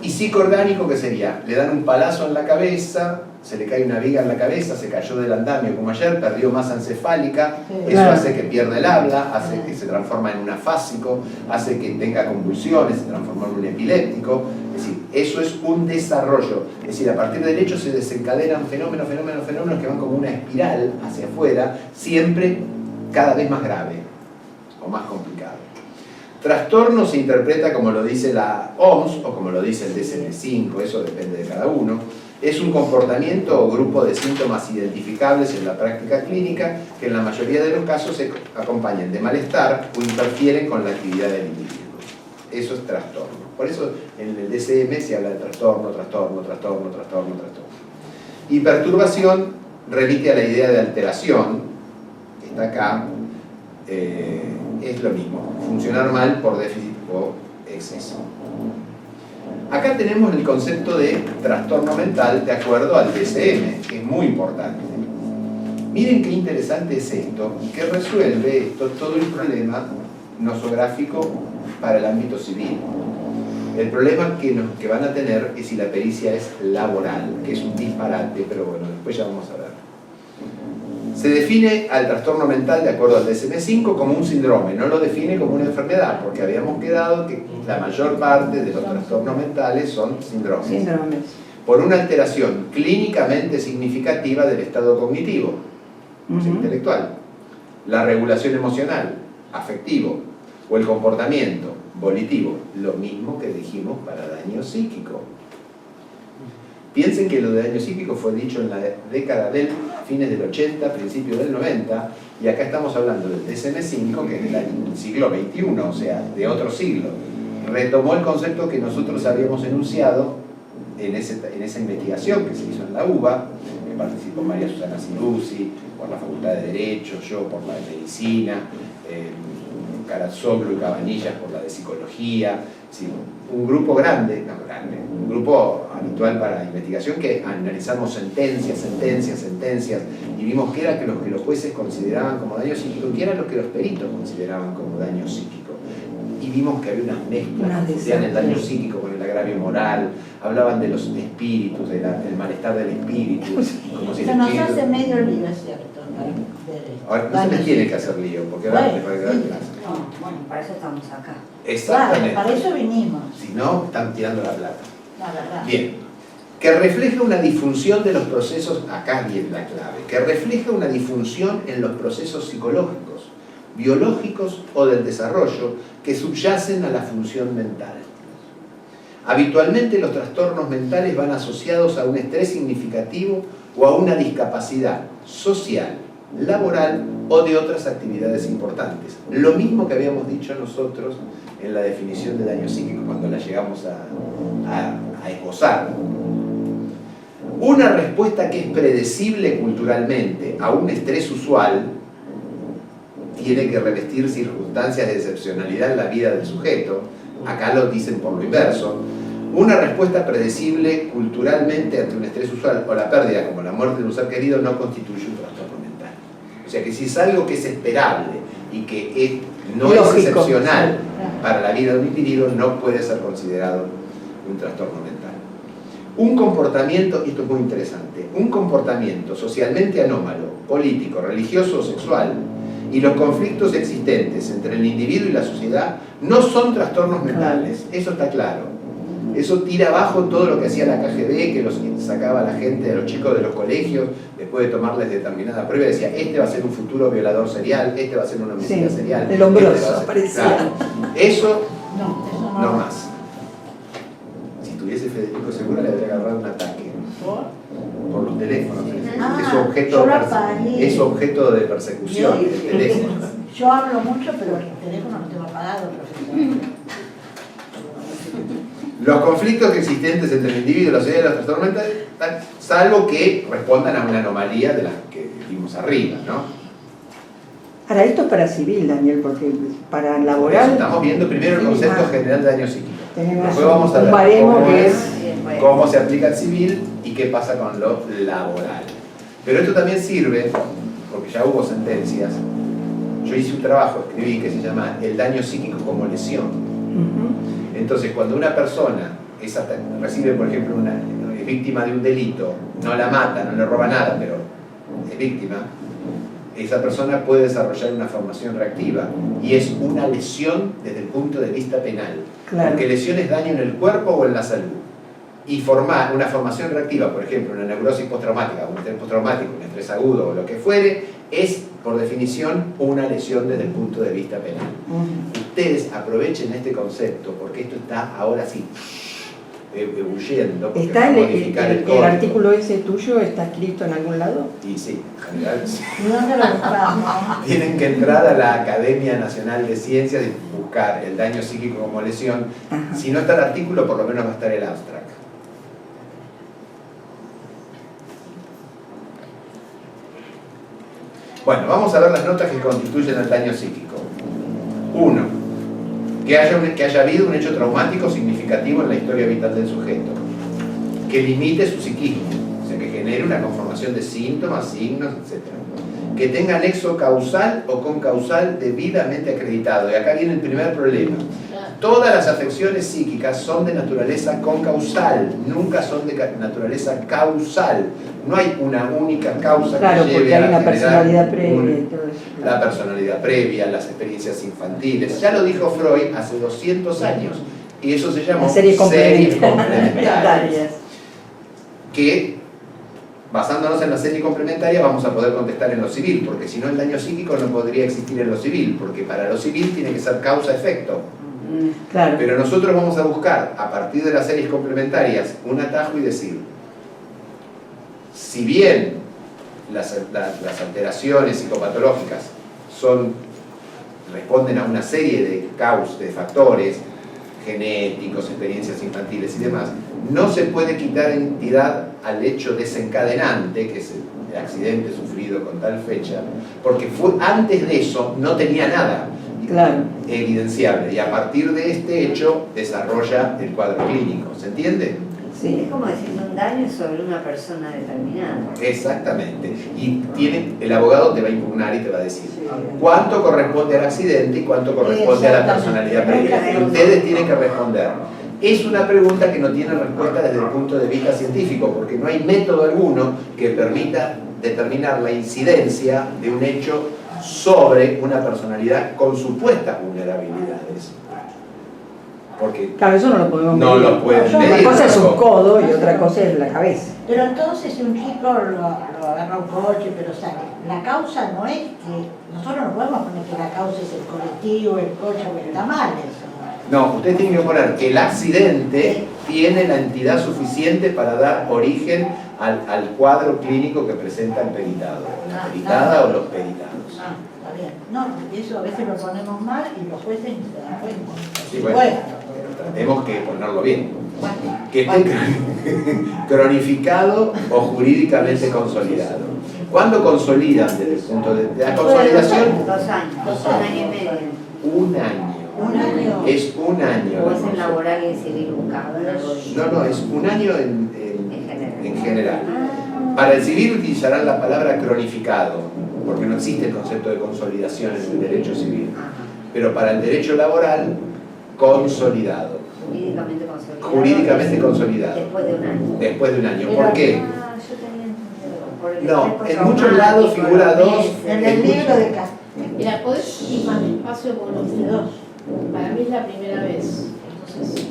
Y psicoorgánico, ¿qué sería? Le dan un palazo en la cabeza, se le cae una viga en la cabeza, se cayó del andamio como ayer, perdió masa encefálica, eso hace que pierda el habla, hace que se transforma en un afásico, hace que tenga convulsiones, se transforma en un epiléptico. Es decir, eso es un desarrollo. Es decir, a partir del hecho se desencadenan fenómenos que van como una espiral hacia afuera, siempre cada vez más grave o más complicado. Trastorno se interpreta como lo dice la OMS o como lo dice el DSM-5, eso depende de cada uno. Es un comportamiento o grupo de síntomas identificables en la práctica clínica que en la mayoría de los casos se acompañan de malestar o interfieren con la actividad del individuo. Eso es trastorno. Por eso en el DSM se habla de trastorno. Y perturbación remite a la idea de alteración, que está acá, es lo mismo, funcionar mal por déficit o exceso. Acá tenemos el concepto de trastorno mental de acuerdo al DSM, que es muy importante. Miren qué interesante es esto, que resuelve esto todo el problema nosográfico para el ámbito civil. El problema que van a tener es si la pericia es laboral, que es un disparate, pero bueno, después ya vamos a ver. Se define al trastorno mental de acuerdo al DSM-5 como un síndrome, no lo define como una enfermedad, porque habíamos quedado que la mayor parte de los trastornos mentales son síndromes. Por una alteración clínicamente significativa del estado cognitivo, intelectual, la regulación emocional, afectivo, o el comportamiento volitivo, lo mismo que dijimos para daño psíquico. Piensen que lo de daño psíquico fue dicho en la década del fines del 80, principios del 90, y acá estamos hablando del DSM-5, que es del siglo XXI, o sea, de otro siglo. Retomó el concepto que nosotros habíamos enunciado en esa investigación que se hizo en la UBA, que participó María Susana Sinuzzi, por la Facultad de Derecho, yo por la de Medicina, Carazzoglu y Cabanillas por la de Psicología, sí, un grupo grande, un grupo habitual para investigación que analizamos sentencias, y vimos qué era lo que los jueces consideraban como daño psíquico y qué era lo que los peritos consideraban como daño psíquico. Y vimos que había unas mezclas, decían el daño psíquico con el agravio moral, hablaban de los espíritus, del malestar del espíritu. Como si se nos hace medio lío, es cierto. Ahora, no se les tiene que hacer lío, porque ahora te va a quedar clase. Bueno, para eso estamos acá. Exactamente. Claro, para eso vinimos. Si no, están tirando la plata. La verdad. Bien. Que refleja una disfunción de los procesos, acá viene la clave, que refleja una disfunción en los procesos psicológicos, biológicos o del desarrollo que subyacen a la función mental. Habitualmente los trastornos mentales van asociados a un estrés significativo o a una discapacidad social, laboral o de otras actividades importantes. Lo mismo que habíamos dicho nosotros en la definición de daño psíquico cuando la llegamos a esbozar. Una respuesta que es predecible culturalmente a un estrés usual tiene que revestir circunstancias de excepcionalidad en la vida del sujeto. Acá lo dicen por lo inverso. Una respuesta predecible culturalmente ante un estrés usual o la pérdida, como la muerte de un ser querido, no constituye un trastorno mental. O sea que si es algo que es esperable y que no es excepcional para la vida de un individuo, no puede ser considerado un trastorno mental. Un comportamiento, y esto es muy interesante, un comportamiento socialmente anómalo, político, religioso o sexual, y los conflictos existentes entre el individuo y la sociedad no son trastornos mentales, eso está claro. Eso tira abajo todo lo que hacía la KGB, que los sacaba a la gente, a los chicos de los colegios, después de tomarles determinada prueba, decía, este va a ser un futuro violador serial, este va a ser un homicida serial. El hombroso, parecía. Claro. Eso No no más. Si tuviese Federico Segura le habría agarrado un ataque. Por los teléfonos. Es su objeto de persecución, el teléfono. Yo hablo mucho, pero el teléfono no tengo apagado, profesor. Los conflictos existentes entre el individuo y la sociedad de los trastornos mentales, salvo que respondan a una anomalía de las que vimos arriba, ¿no? Ahora, esto es para civil, Daniel, porque para laboral... Estamos viendo primero el concepto general de daño psíquico. Después vamos a ver cómo se aplica al civil y qué pasa con lo laboral. Pero esto también sirve, porque ya hubo sentencias. Yo hice un trabajo, escribí, que se llama El daño psíquico como lesión. Entonces, cuando una persona recibe, por ejemplo, es víctima de un delito, no la mata, no le roba nada, pero es víctima, esa persona puede desarrollar una formación reactiva y es una lesión desde el punto de vista penal. Claro. Porque lesión es daño en el cuerpo o en la salud. Y formar una formación reactiva, por ejemplo, una neurosis postraumática, un estrés postraumático, un estrés agudo o lo que fuere, es, por definición, una lesión desde el punto de vista penal. Ustedes aprovechen este concepto porque esto está ahora sí. ebulliendo, porque ¿Está va a modificar el código. artículo ese tuyo está escrito en algún lado? Y sí, en general sí. ¿Y dónde lo buscamos? Tienen que entrar a la Academia Nacional de Ciencias y buscar el daño psíquico como lesión. Ajá. Si no está el artículo, por lo menos va a estar el abstract. Bueno, vamos a ver las notas que constituyen el daño psíquico. 1. Que haya habido un hecho traumático significativo en la historia vital del sujeto. Que limite su psiquismo, o sea, que genere una conformación de síntomas, signos, etc. Que tenga nexo causal o concausal debidamente acreditado. Y acá viene el primer problema. Todas las afecciones psíquicas son de naturaleza concausal, nunca son de naturaleza causal. No hay una única causa Claro, que lleve porque hay a una generar personalidad previa y todo eso. la personalidad previa, las experiencias infantiles. Ya lo dijo Freud hace 200 años. Y eso se llamó La serie series complementarias. complementarias. Que, basándonos en la serie complementaria, vamos a poder contestar en lo civil, porque si no el daño psíquico no podría existir en lo civil, porque para lo civil tiene que ser causa-efecto. Claro. Pero nosotros vamos a buscar, a partir de las series complementarias, un atajo y decir, si bien las alteraciones psicopatológicas responden a una serie de factores genéticos, experiencias infantiles y demás, no se puede quitar entidad al hecho desencadenante, que es el accidente sufrido con tal fecha, porque antes de eso no tenía nada. Claro. Evidenciable, y a partir de este hecho desarrolla el cuadro clínico. ¿Se entiende? Sí. Es como decir un daño sobre una persona determinada. Exactamente. Y el abogado te va a impugnar y te va a decir cuánto corresponde al accidente y cuánto corresponde a la personalidad previa. Y ustedes tienen que responder. Es una pregunta que no tiene respuesta desde el punto de vista científico, porque no hay método alguno que permita determinar la incidencia de un hecho sobre una personalidad con supuestas vulnerabilidades. Porque Claro, eso no lo podemos medir. no lo pueden medir. Una cosa es un tampoco. codo y otra cosa es la cabeza. Pero entonces si un chico lo agarra un coche, pero sale, la causa no es que, nosotros no podemos poner que la causa es el colectivo, el coche, porque está mal eso. No, usted tiene que poner que el accidente tiene la entidad suficiente para dar origen al cuadro clínico que presenta el peritado, la peritada o los peritados. Ah, está bien. No, porque eso a veces lo ponemos mal y los jueces ni se dan cuenta. Sí, bueno, tratemos que ponerlo bien. Que esté cronificado o jurídicamente consolidado. ¿Cuándo consolidan desde el punto de la consolidación? 2 años, 1 año y medio. Un año. Un año. Es un año. O es en laboral y en civil un cabo. No, es un año en general. Ah. Para el civil utilizarán la palabra cronificado, porque no existe el concepto de consolidación en el derecho civil. Pero para el derecho laboral, consolidado. Jurídicamente consolidado. Jurídicamente consolidado. Después de un año. Después de un año. ¿Por qué? Ah, yo tenía entendido. Por el No, estrés en muchos lados postraumático, figura los 2. meses. En el libro de Castro. Mira, ¿podés ir más despacio con los dedos? Para mí es la primera vez. Entonces,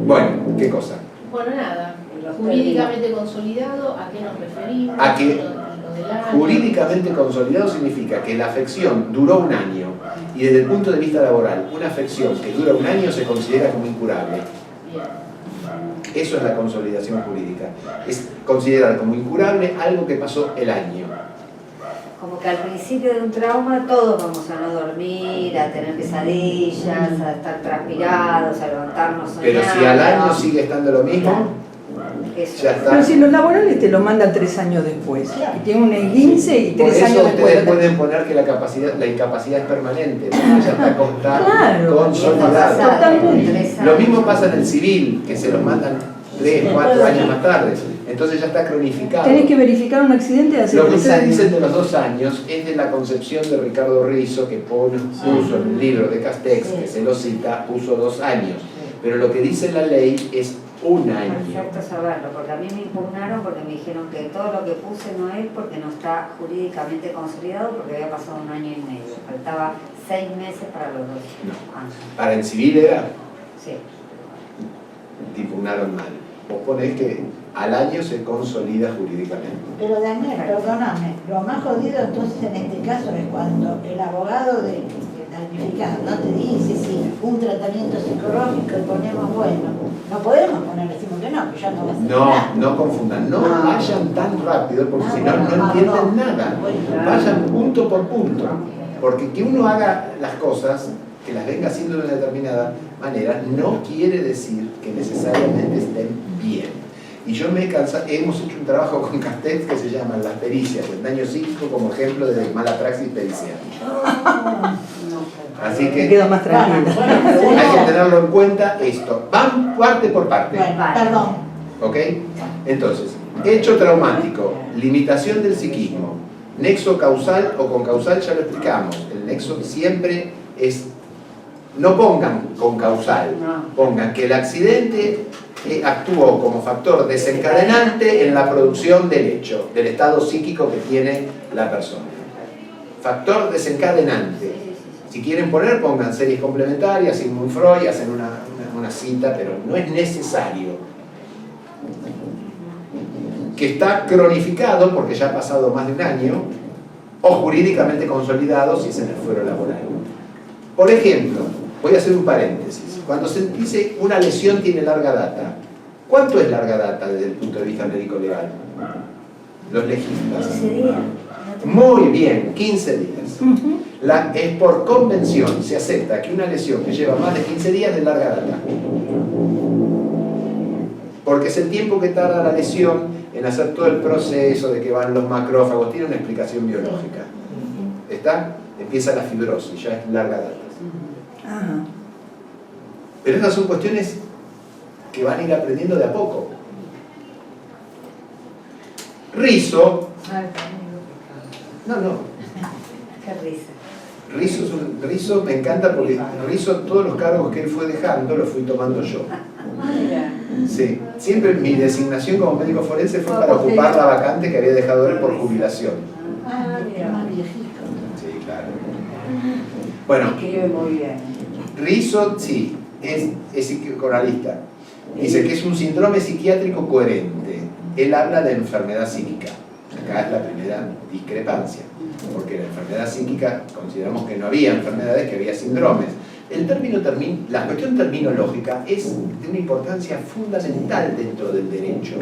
Bueno, ¿qué cosa? bueno, nada. Los Jurídicamente consolidado, ¿a qué nos referimos? A que Lo del año. jurídicamente consolidado significa que la afección duró un año y desde el punto de vista laboral, una afección que dura un año se considera como incurable. Bien. Eso es la consolidación jurídica. Es considerar como incurable algo que pasó el año. Como que al principio de un trauma todos vamos a no dormir, a tener pesadillas, a estar transpirados, a levantarnos soñando. Pero si al año sigue estando lo mismo, Eso. ya está. Pero si los laborales te lo mandan 3 años después. Y tiene un esguince y Por 3 eso años después. ustedes pueden poner que la incapacidad es permanente, porque ya está Claro. consolidado. Totalmente. Lo mismo pasa en el civil, que se los mandan 3, 4 años más tarde. Entonces ya está cronificado. Tenés que verificar un accidente de hace Lo que 3 ustedes años. dicen de los 2 años es de la concepción de Ricardo Rizzo, que puso en el libro de Castex, que se lo cita, puso 2 años. Pero lo que dice la ley es 1 año. Perfecto saberlo, porque a mí me impugnaron porque me dijeron que todo lo que puse no es porque no está jurídicamente consolidado, porque había pasado 1 año y medio. Faltaba 6 meses para los 2 años. Para el civil era, Sí. te impugnaron mal. Vos ponés que al año se consolida jurídicamente. Pero Daniel, perdóname, lo más jodido entonces en este caso es cuando el abogado de calificado, no te dice si un tratamiento psicológico y ponemos, bueno, no podemos poner, decimos que no, que ya no va a ser nada. No confundan, no vayan tan rápido porque si no, no entienden nada. Vayan punto por punto. Porque que uno haga las cosas, que las venga haciendo de una determinada manera, no quiere decir que necesariamente estén bien. Y yo me he cansado, hemos hecho un trabajo con Castells que se llama Las pericias, el daño psíquico como ejemplo de mala praxis pericial. Así que Me quedo más tranquila. hay que tenerlo en cuenta esto. Van parte por parte. Bueno, perdón. ¿Ok? Entonces, hecho traumático, limitación del psiquismo, nexo causal o concausal ya lo explicamos. El nexo siempre es, no pongan concausal, pongan que el accidente actuó como factor desencadenante en la producción del hecho, del estado psíquico que tiene la persona. Factor desencadenante. Si quieren poner, pongan series complementarias, Sigmund Freud, hacen una cita, pero no es necesario. Que está cronificado, porque ya ha pasado más de un año, o jurídicamente consolidado si es en el fuero laboral. Por ejemplo, voy a hacer un paréntesis. Cuando se dice una lesión tiene larga data, ¿cuánto es larga data desde el punto de vista médico-legal? Los legislas. 15 días. Muy bien, 15 días. Es por convención, se acepta que una lesión que lleva más de 15 días es de larga data. Porque es el tiempo que tarda la lesión en hacer todo el proceso de que van los macrófagos, tiene una explicación biológica. ¿Está? Empieza la fibrosis, ya es larga data. Pero estas son cuestiones que van a ir aprendiendo de a poco. Rizo. No. Qué risa. Rizo me encanta porque Rizo todos los cargos que él fue dejando los fui tomando yo. Sí, siempre mi designación como médico forense fue para ocupar la vacante que había dejado él por jubilación. Más viejito. Sí, claro. Bueno, Escribe muy bien. Rizo, sí, es psicoanalista. Dice que es un síndrome psiquiátrico coherente. Él habla de enfermedad psíquica. Acá es la primera discrepancia, porque la enfermedad psíquica consideramos que no había enfermedades, que había síndromes. La cuestión terminológica es de una importancia fundamental dentro del derecho.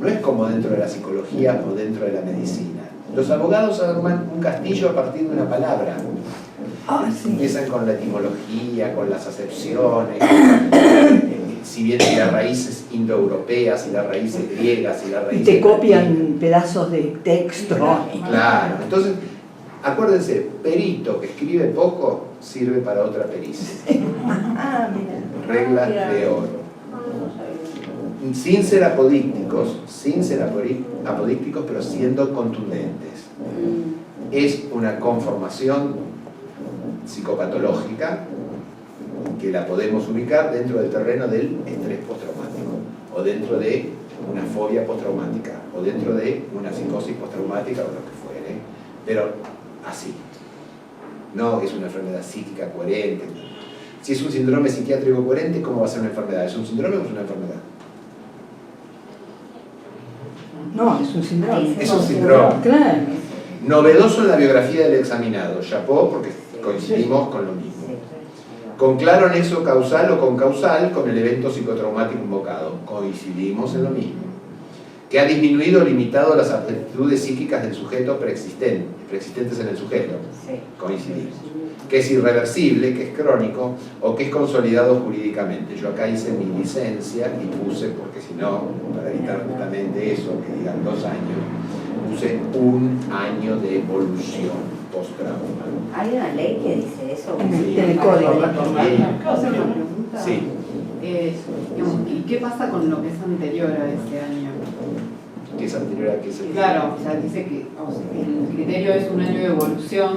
No es como dentro de la psicología o dentro de la medicina. Los abogados arman un castillo a partir de una palabra. Empiezan con la etimología, con las acepciones, si bien si las raíces indoeuropeas, si las raíces griegas, si las raíces... Y te copian pedazos de texto. Claro, entonces, acuérdense, perito que escribe poco sirve para otra pericia. Regla de oro. Sin ser apodícticos, pero siendo contundentes. Es una conformación psicopatológica que la podemos ubicar dentro del terreno del estrés postraumático, o dentro de una fobia postraumática, o dentro de una psicosis postraumática, o lo que fuere, pero así. No es una enfermedad psíquica coherente. Si es un síndrome psiquiátrico coherente, ¿cómo va a ser una enfermedad? ¿Es un síndrome o es una enfermedad? No, es un síndrome. Es un síndrome. Claro. Novedoso en la biografía del examinado. Chapó, porque coincidimos con lo mismo. Con claro nexo causal o concausal con el evento psicotraumático invocado. Coincidimos en lo mismo. Que ha disminuido o limitado las aptitudes psíquicas del sujeto preexistentes en el sujeto. Coincidimos. Que es irreversible, que es crónico o que es consolidado jurídicamente. Yo acá hice mi licencia y puse, porque si no, para evitar justamente eso, que digan 2 años, puse 1 año de evolución post-trauma. ¿Hay una ley que dice eso? Sí. En el código. ¿Puedo hacer una pregunta? Sí. ¿Y qué pasa con lo que es anterior a ese año? Que es anterior a que se... Claro, o sea, dice que el criterio es 1 año de evolución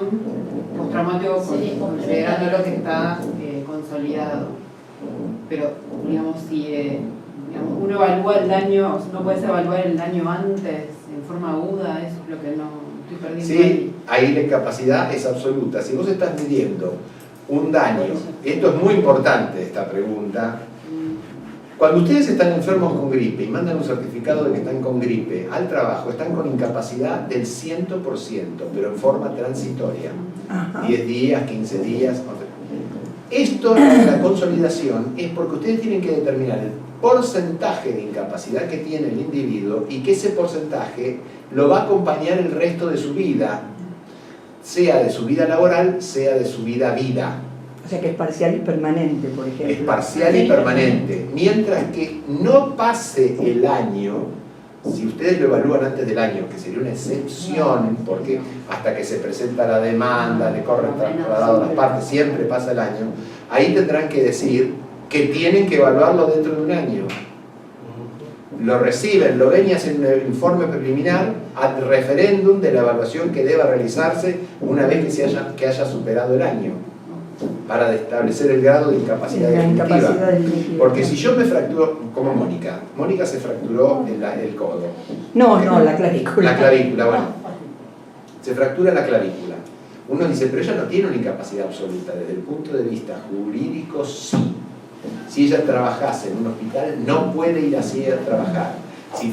postraumático considerando lo que está consolidado. Pero, digamos, si uno evalúa el daño, no puedes evaluar el daño antes, en forma aguda, eso es lo que no estoy perdiendo. Sí, ahí la incapacidad es absoluta. Si vos estás midiendo un daño, esto es muy importante, esta pregunta, Cuando ustedes están enfermos con gripe y mandan un certificado de que están con gripe al trabajo, están con incapacidad del 100%, pero en forma transitoria. 10 días, 15 días. Esto, la consolidación, es porque ustedes tienen que determinar el porcentaje de incapacidad que tiene el individuo y que ese porcentaje lo va a acompañar el resto de su vida, sea de su vida laboral, sea de su vida. O sea que es parcial y permanente, por ejemplo. Es parcial y permanente. Mientras que no pase el año, si ustedes lo evalúan antes del año, que sería una excepción, porque hasta que se presenta la demanda, le corren trasladado las partes, siempre pasa el año, ahí tendrán que decir que tienen que evaluarlo dentro de un año. Lo reciben, lo ven y hacen un informe preliminar ad referéndum de la evaluación que deba realizarse una vez que haya superado el año, para establecer el grado de incapacidad definitiva. Porque si yo me fracturo, como Mónica se fracturó el codo. No, la clavícula. La clavícula, bueno. Se fractura la clavícula. Uno dice, pero ella no tiene una incapacidad absoluta. Desde el punto de vista jurídico, sí. Si ella trabajase en un hospital, no puede ir así a trabajar. Si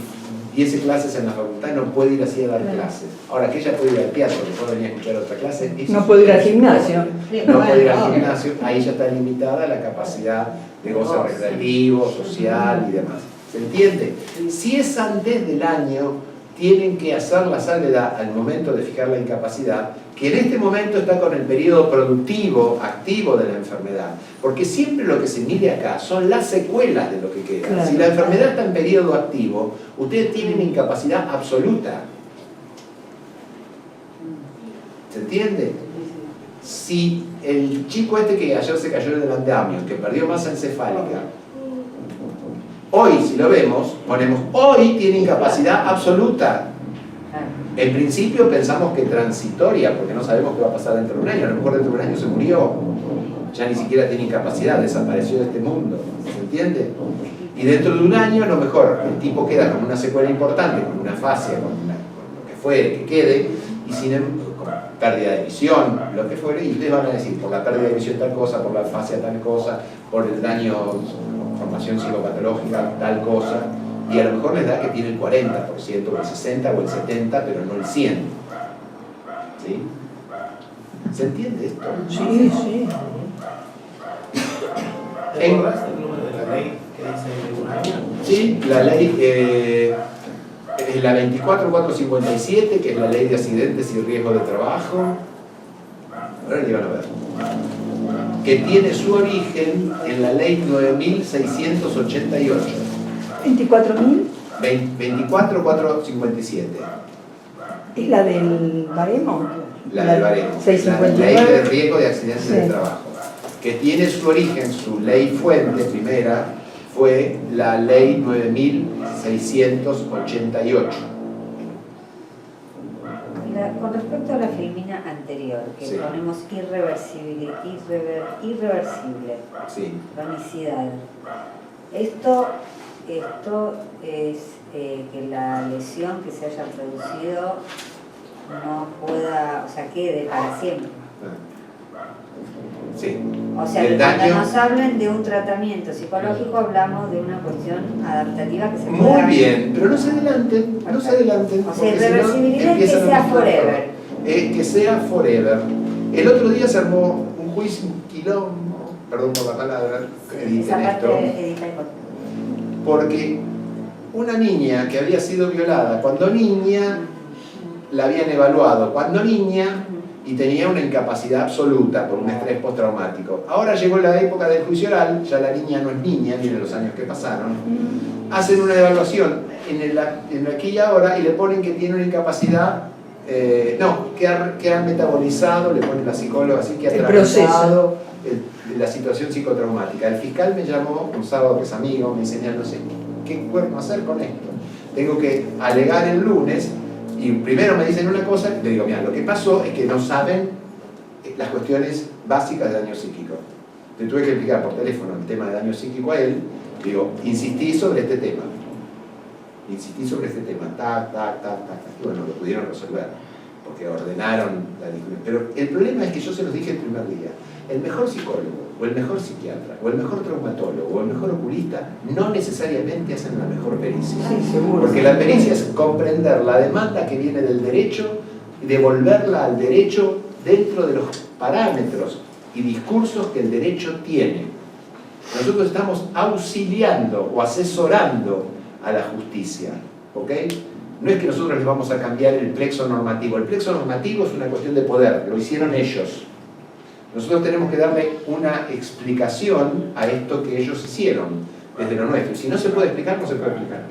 diese clases en la facultad, no puede ir así a dar clases. Ahora, que ella puede ir al teatro, que puede venir a escuchar otra clase. No puede ir al gimnasio. No puede ir al gimnasio, ahí ya está limitada la capacidad de goce recreativo, social y demás. ¿Se entiende? Si es antes del año, tienen que hacer la salvedad al momento de fijar la incapacidad, que en este momento está con el periodo productivo, activo de la enfermedad. Porque siempre lo que se mide acá son las secuelas de lo que queda. Claro. Si la enfermedad está en periodo activo, ustedes tienen incapacidad absoluta. ¿Se entiende? Si el chico este que ayer se cayó en el andamio, que perdió masa encefálica, hoy, si lo vemos, ponemos, hoy tiene incapacidad absoluta. En principio pensamos que transitoria, porque no sabemos qué va a pasar dentro de un año. A lo mejor dentro de un año se murió. Ya ni siquiera tiene incapacidad, desapareció de este mundo. ¿Se entiende? Y dentro de un año, a lo mejor, el tipo queda con una secuela importante, con una fascia, con lo que fuere, que quede, y con pérdida de visión, lo que fuere, y ustedes van a decir, por la pérdida de visión tal cosa, por la fascia tal cosa, por el daño, formación psicopatológica tal cosa, y a lo mejor les da que tiene el 40%, o el 60% o el 70%, pero no el 100%. ¿Sí? ¿Se entiende esto? Sí, sí. ¿Te acuerdas el número de la ley que dice un año? Sí, la ley es la 24457, que es la ley de accidentes y riesgo de trabajo. Ahora le van a ver. Que tiene su origen en la ley 9688. 24.000. 24457. ¿Es la del baremo? La del baremo. 659. La ley de riesgo de accidentes de trabajo. Que tiene su origen, su ley fuente primera, fue la ley 9688. Con respecto a la filmina anterior, que sí, ponemos irreversible, sí, cronicidad, esto es que la lesión que se haya producido no pueda, o sea, quede para siempre. Sí. O sea, que cuando nos hablen de un tratamiento psicológico hablamos de una cuestión adaptativa que se puede... Muy bien, pero no se adelanten, no se adelanten. O sea, irreversibilidad es que sea forever. Es que sea forever. El otro día se armó un juicio, un quilombo, perdón por la palabra, editen esto, porque una niña que había sido violada cuando niña, la habían evaluado cuando niña, y tenía una incapacidad absoluta por un estrés postraumático. Ahora llegó la época del juicio oral, ya la niña no es niña, miren los años que pasaron. Hacen una evaluación en aquí y ahora y le ponen que tiene una incapacidad, que han metabolizado, le ponen la psicóloga, así que ha atravesado la situación psicotraumática. El fiscal me llamó un sábado, que es amigo, me dice, no sé qué podemos hacer con esto. Tengo que alegar el lunes. Y primero me dicen una cosa, le digo, mira, lo que pasó es que no saben las cuestiones básicas de daño psíquico. Le tuve que explicar por teléfono el tema de daño psíquico a él, digo, insistí sobre este tema. Y bueno, lo pudieron resolver. porque ordenaron la discusión. Pero el problema es que yo se los dije el primer día, el mejor psicólogo, o el mejor psiquiatra, o el mejor traumatólogo, o el mejor oculista, no necesariamente hacen la mejor pericia. Sí, seguro. Porque la pericia es comprender la demanda que viene del derecho y devolverla al derecho dentro de los parámetros y discursos que el derecho tiene. Nosotros estamos auxiliando o asesorando a la justicia, ¿ok? No es que nosotros les vamos a cambiar el plexo normativo. El plexo normativo es una cuestión de poder, lo hicieron ellos. Nosotros tenemos que darle una explicación a esto que ellos hicieron desde lo nuestro. Y si no se puede explicar, no se puede explicar.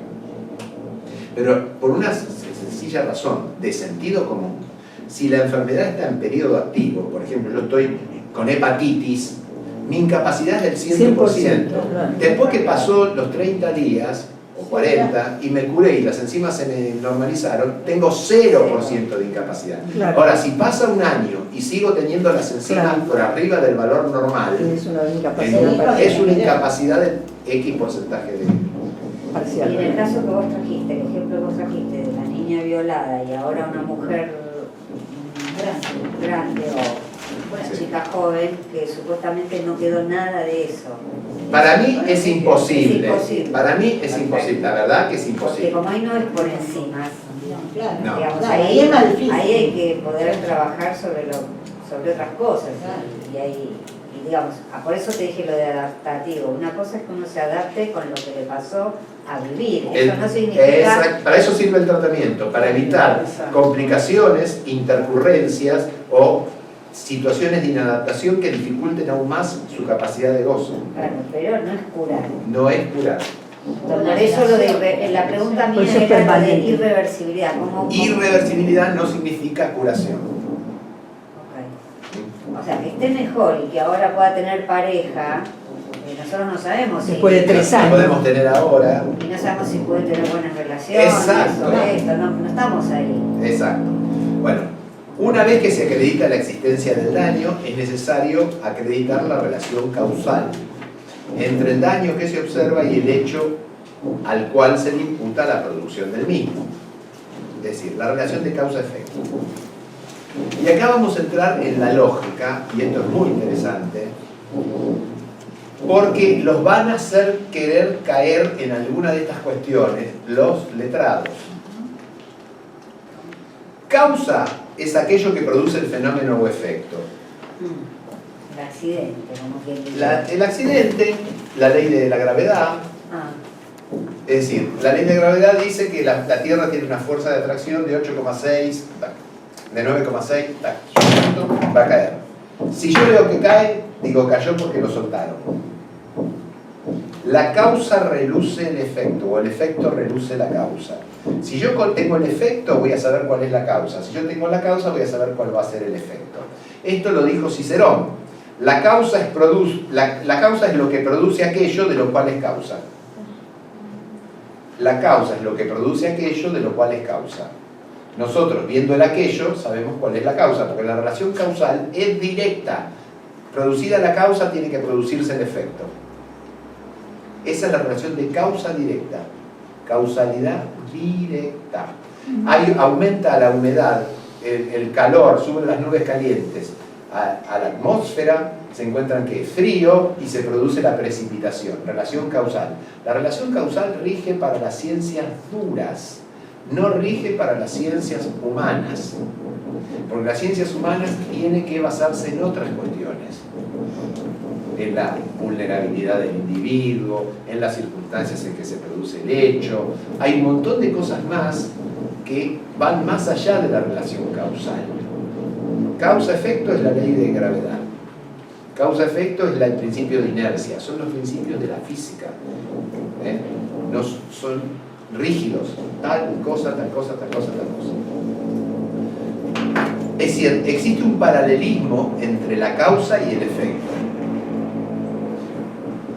Pero por una sencilla razón, de sentido común. Si la enfermedad está en periodo activo, por ejemplo, yo estoy con hepatitis, mi incapacidad es del 100%. Después que pasó los 30 días o 40 y me curé y las enzimas se me normalizaron, tengo 0% de incapacidad. Claro. Ahora, si pasa un año y sigo teniendo las enzimas por arriba del valor normal, Es una incapacidad es una incapacidad de X porcentaje de parcial. Y en el caso que vos trajiste, el ejemplo que vos trajiste de la niña violada y ahora una mujer grande o una chica joven que supuestamente no quedó nada de eso. Para mí es imposible. Es imposible. Para mí es imposible, la verdad que es Porque imposible. como ahí no es por enzimas, Claro, No. digamos, claro, ahí es más difícil. hay que poder trabajar sobre otras cosas. Y ahí, y digamos, por eso te dije lo de adaptativo. Una cosa es que uno se adapte con lo que le pasó a vivir. Eso no significa... Para eso sirve el tratamiento, para evitar complicaciones, intercurrencias o situaciones de inadaptación que dificulten aún más su capacidad de gozo. Claro, pero no es curar. No es curar. Por eso la pregunta mía Por eso es era lo de permanente. irreversibilidad. ¿Cómo? Irreversibilidad no significa curación. Ok. O sea, que esté mejor y que ahora pueda tener pareja, nosotros no sabemos si... Después de 3 Lo años. podemos tener ahora. Y no sabemos si puede tener buenas relaciones Exacto. o esto, no estamos ahí. Exacto. Bueno, una vez que se acredita la existencia del daño, es necesario acreditar la relación causal entre el daño que se observa y el hecho al cual se le imputa la producción del mismo. Es decir, la relación de causa-efecto. Y acá vamos a entrar en la lógica, y esto es muy interesante, porque los van a hacer querer caer en alguna de estas cuestiones los letrados. Causa es aquello que produce el fenómeno o efecto. El accidente, como quien dice. El accidente, la ley de la gravedad, es decir, la ley de gravedad dice que la Tierra tiene una fuerza de atracción de 8,6, de 9,6, va a caer. Si yo veo que cae, digo cayó porque lo soltaron. La causa reluce el efecto, o el efecto reluce la causa. Si yo tengo el efecto, voy a saber cuál es la causa. Si yo tengo la causa, voy a saber cuál va a ser el efecto. Esto lo dijo Cicerón. La causa es lo que produce aquello de lo cual es causa. La causa es lo que produce aquello de lo cual es causa. Nosotros, viendo el aquello, sabemos cuál es la causa, porque la relación causal es directa. Producida la causa, tiene que producirse el efecto. Esa es la relación de causa directa. Causalidad directa. Aumenta la humedad, el calor, suben las nubes calientes a la atmósfera, se encuentran que es frío y se produce la precipitación. Relación causal. La relación causal rige para las ciencias duras, no rige para las ciencias humanas. Porque las ciencias humanas tienen que basarse en otras cuestiones. En la vulnerabilidad del individuo, en las circunstancias en que se produce el hecho. Hay un montón de cosas más que van más allá de la relación causal. Causa-efecto es la ley de gravedad. Causa-efecto es el principio de inercia. Son los principios de la física. No son rígidos. Tal cosa, tal cosa, tal cosa, tal cosa. Es decir, existe un paralelismo entre la causa y el efecto.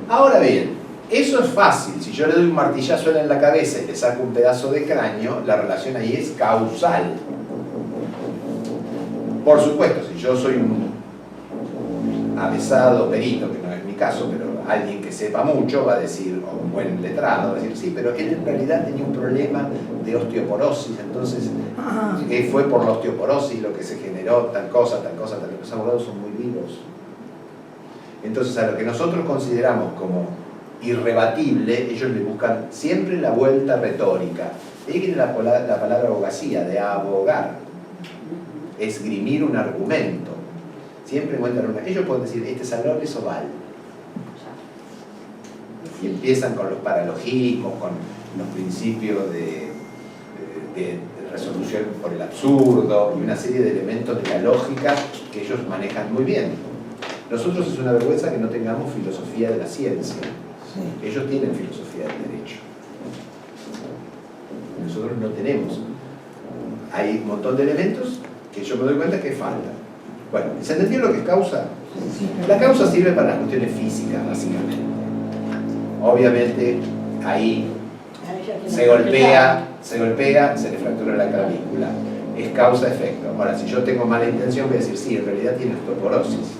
Ahora bien, eso es fácil. Si yo le doy un martillazo en la cabeza y le saco un pedazo de cráneo, la relación ahí es causal. Por supuesto, si yo soy un avesado perito, que no es mi caso, pero alguien que sepa mucho va a decir, o un buen letrado, va a decir, sí, pero él en realidad tenía un problema de osteoporosis, entonces fue por la osteoporosis lo que se generó tal cosa, tal cosa, tal cosa. Los abogados son muy vivos. Entonces a lo que nosotros consideramos como irrebatible, ellos le buscan siempre la vuelta retórica. Ahí viene la palabra abogacía, de abogar, esgrimir un argumento. Siempre encuentran una. Ellos pueden decir, este salón es oval. Y empiezan con los paralogismos, con los principios de resolución por el absurdo y una serie de elementos de la lógica que ellos manejan muy bien. Nosotros es una vergüenza que no tengamos filosofía de la ciencia. Sí. Ellos tienen filosofía del derecho. Nosotros no tenemos. Hay un montón de elementos que yo me doy cuenta que faltan. Bueno, ¿se entendió lo que es causa? La causa sirve para las cuestiones físicas, básicamente. Obviamente, ahí se golpea, se le fractura la clavícula. Es causa-efecto. Ahora, si yo tengo mala intención, voy a decir, sí, en realidad tiene osteoporosis.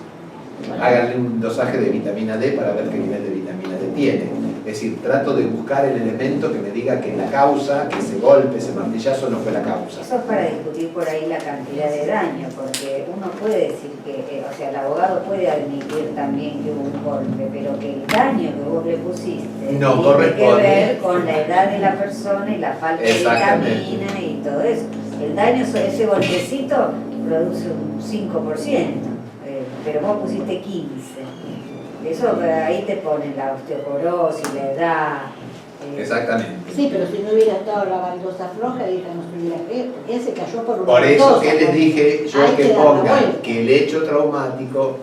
Háganle un dosaje de vitamina D para ver qué nivel de vitamina D tiene. Es decir, trato de buscar el elemento que me diga que la causa, que ese golpe, ese martillazo no fue la causa. Eso es para discutir por ahí la cantidad de daño, porque uno puede decir que, o sea, el abogado puede admitir también que hubo un golpe, pero que el daño que vos le pusiste no tiene que ver con la edad de la persona y la falta de vitamina y todo eso. El daño, ese golpecito, produce un 5%, pero vos pusiste 15%. Eso ahí te ponen la osteoporosis, la edad. Exactamente. Sí, pero si no hubiera estado la baldosa floja, ella no se hubiera caído, porque ella se cayó por una Por eso baldosa, que les dije yo que pongan vuelta. que el hecho traumático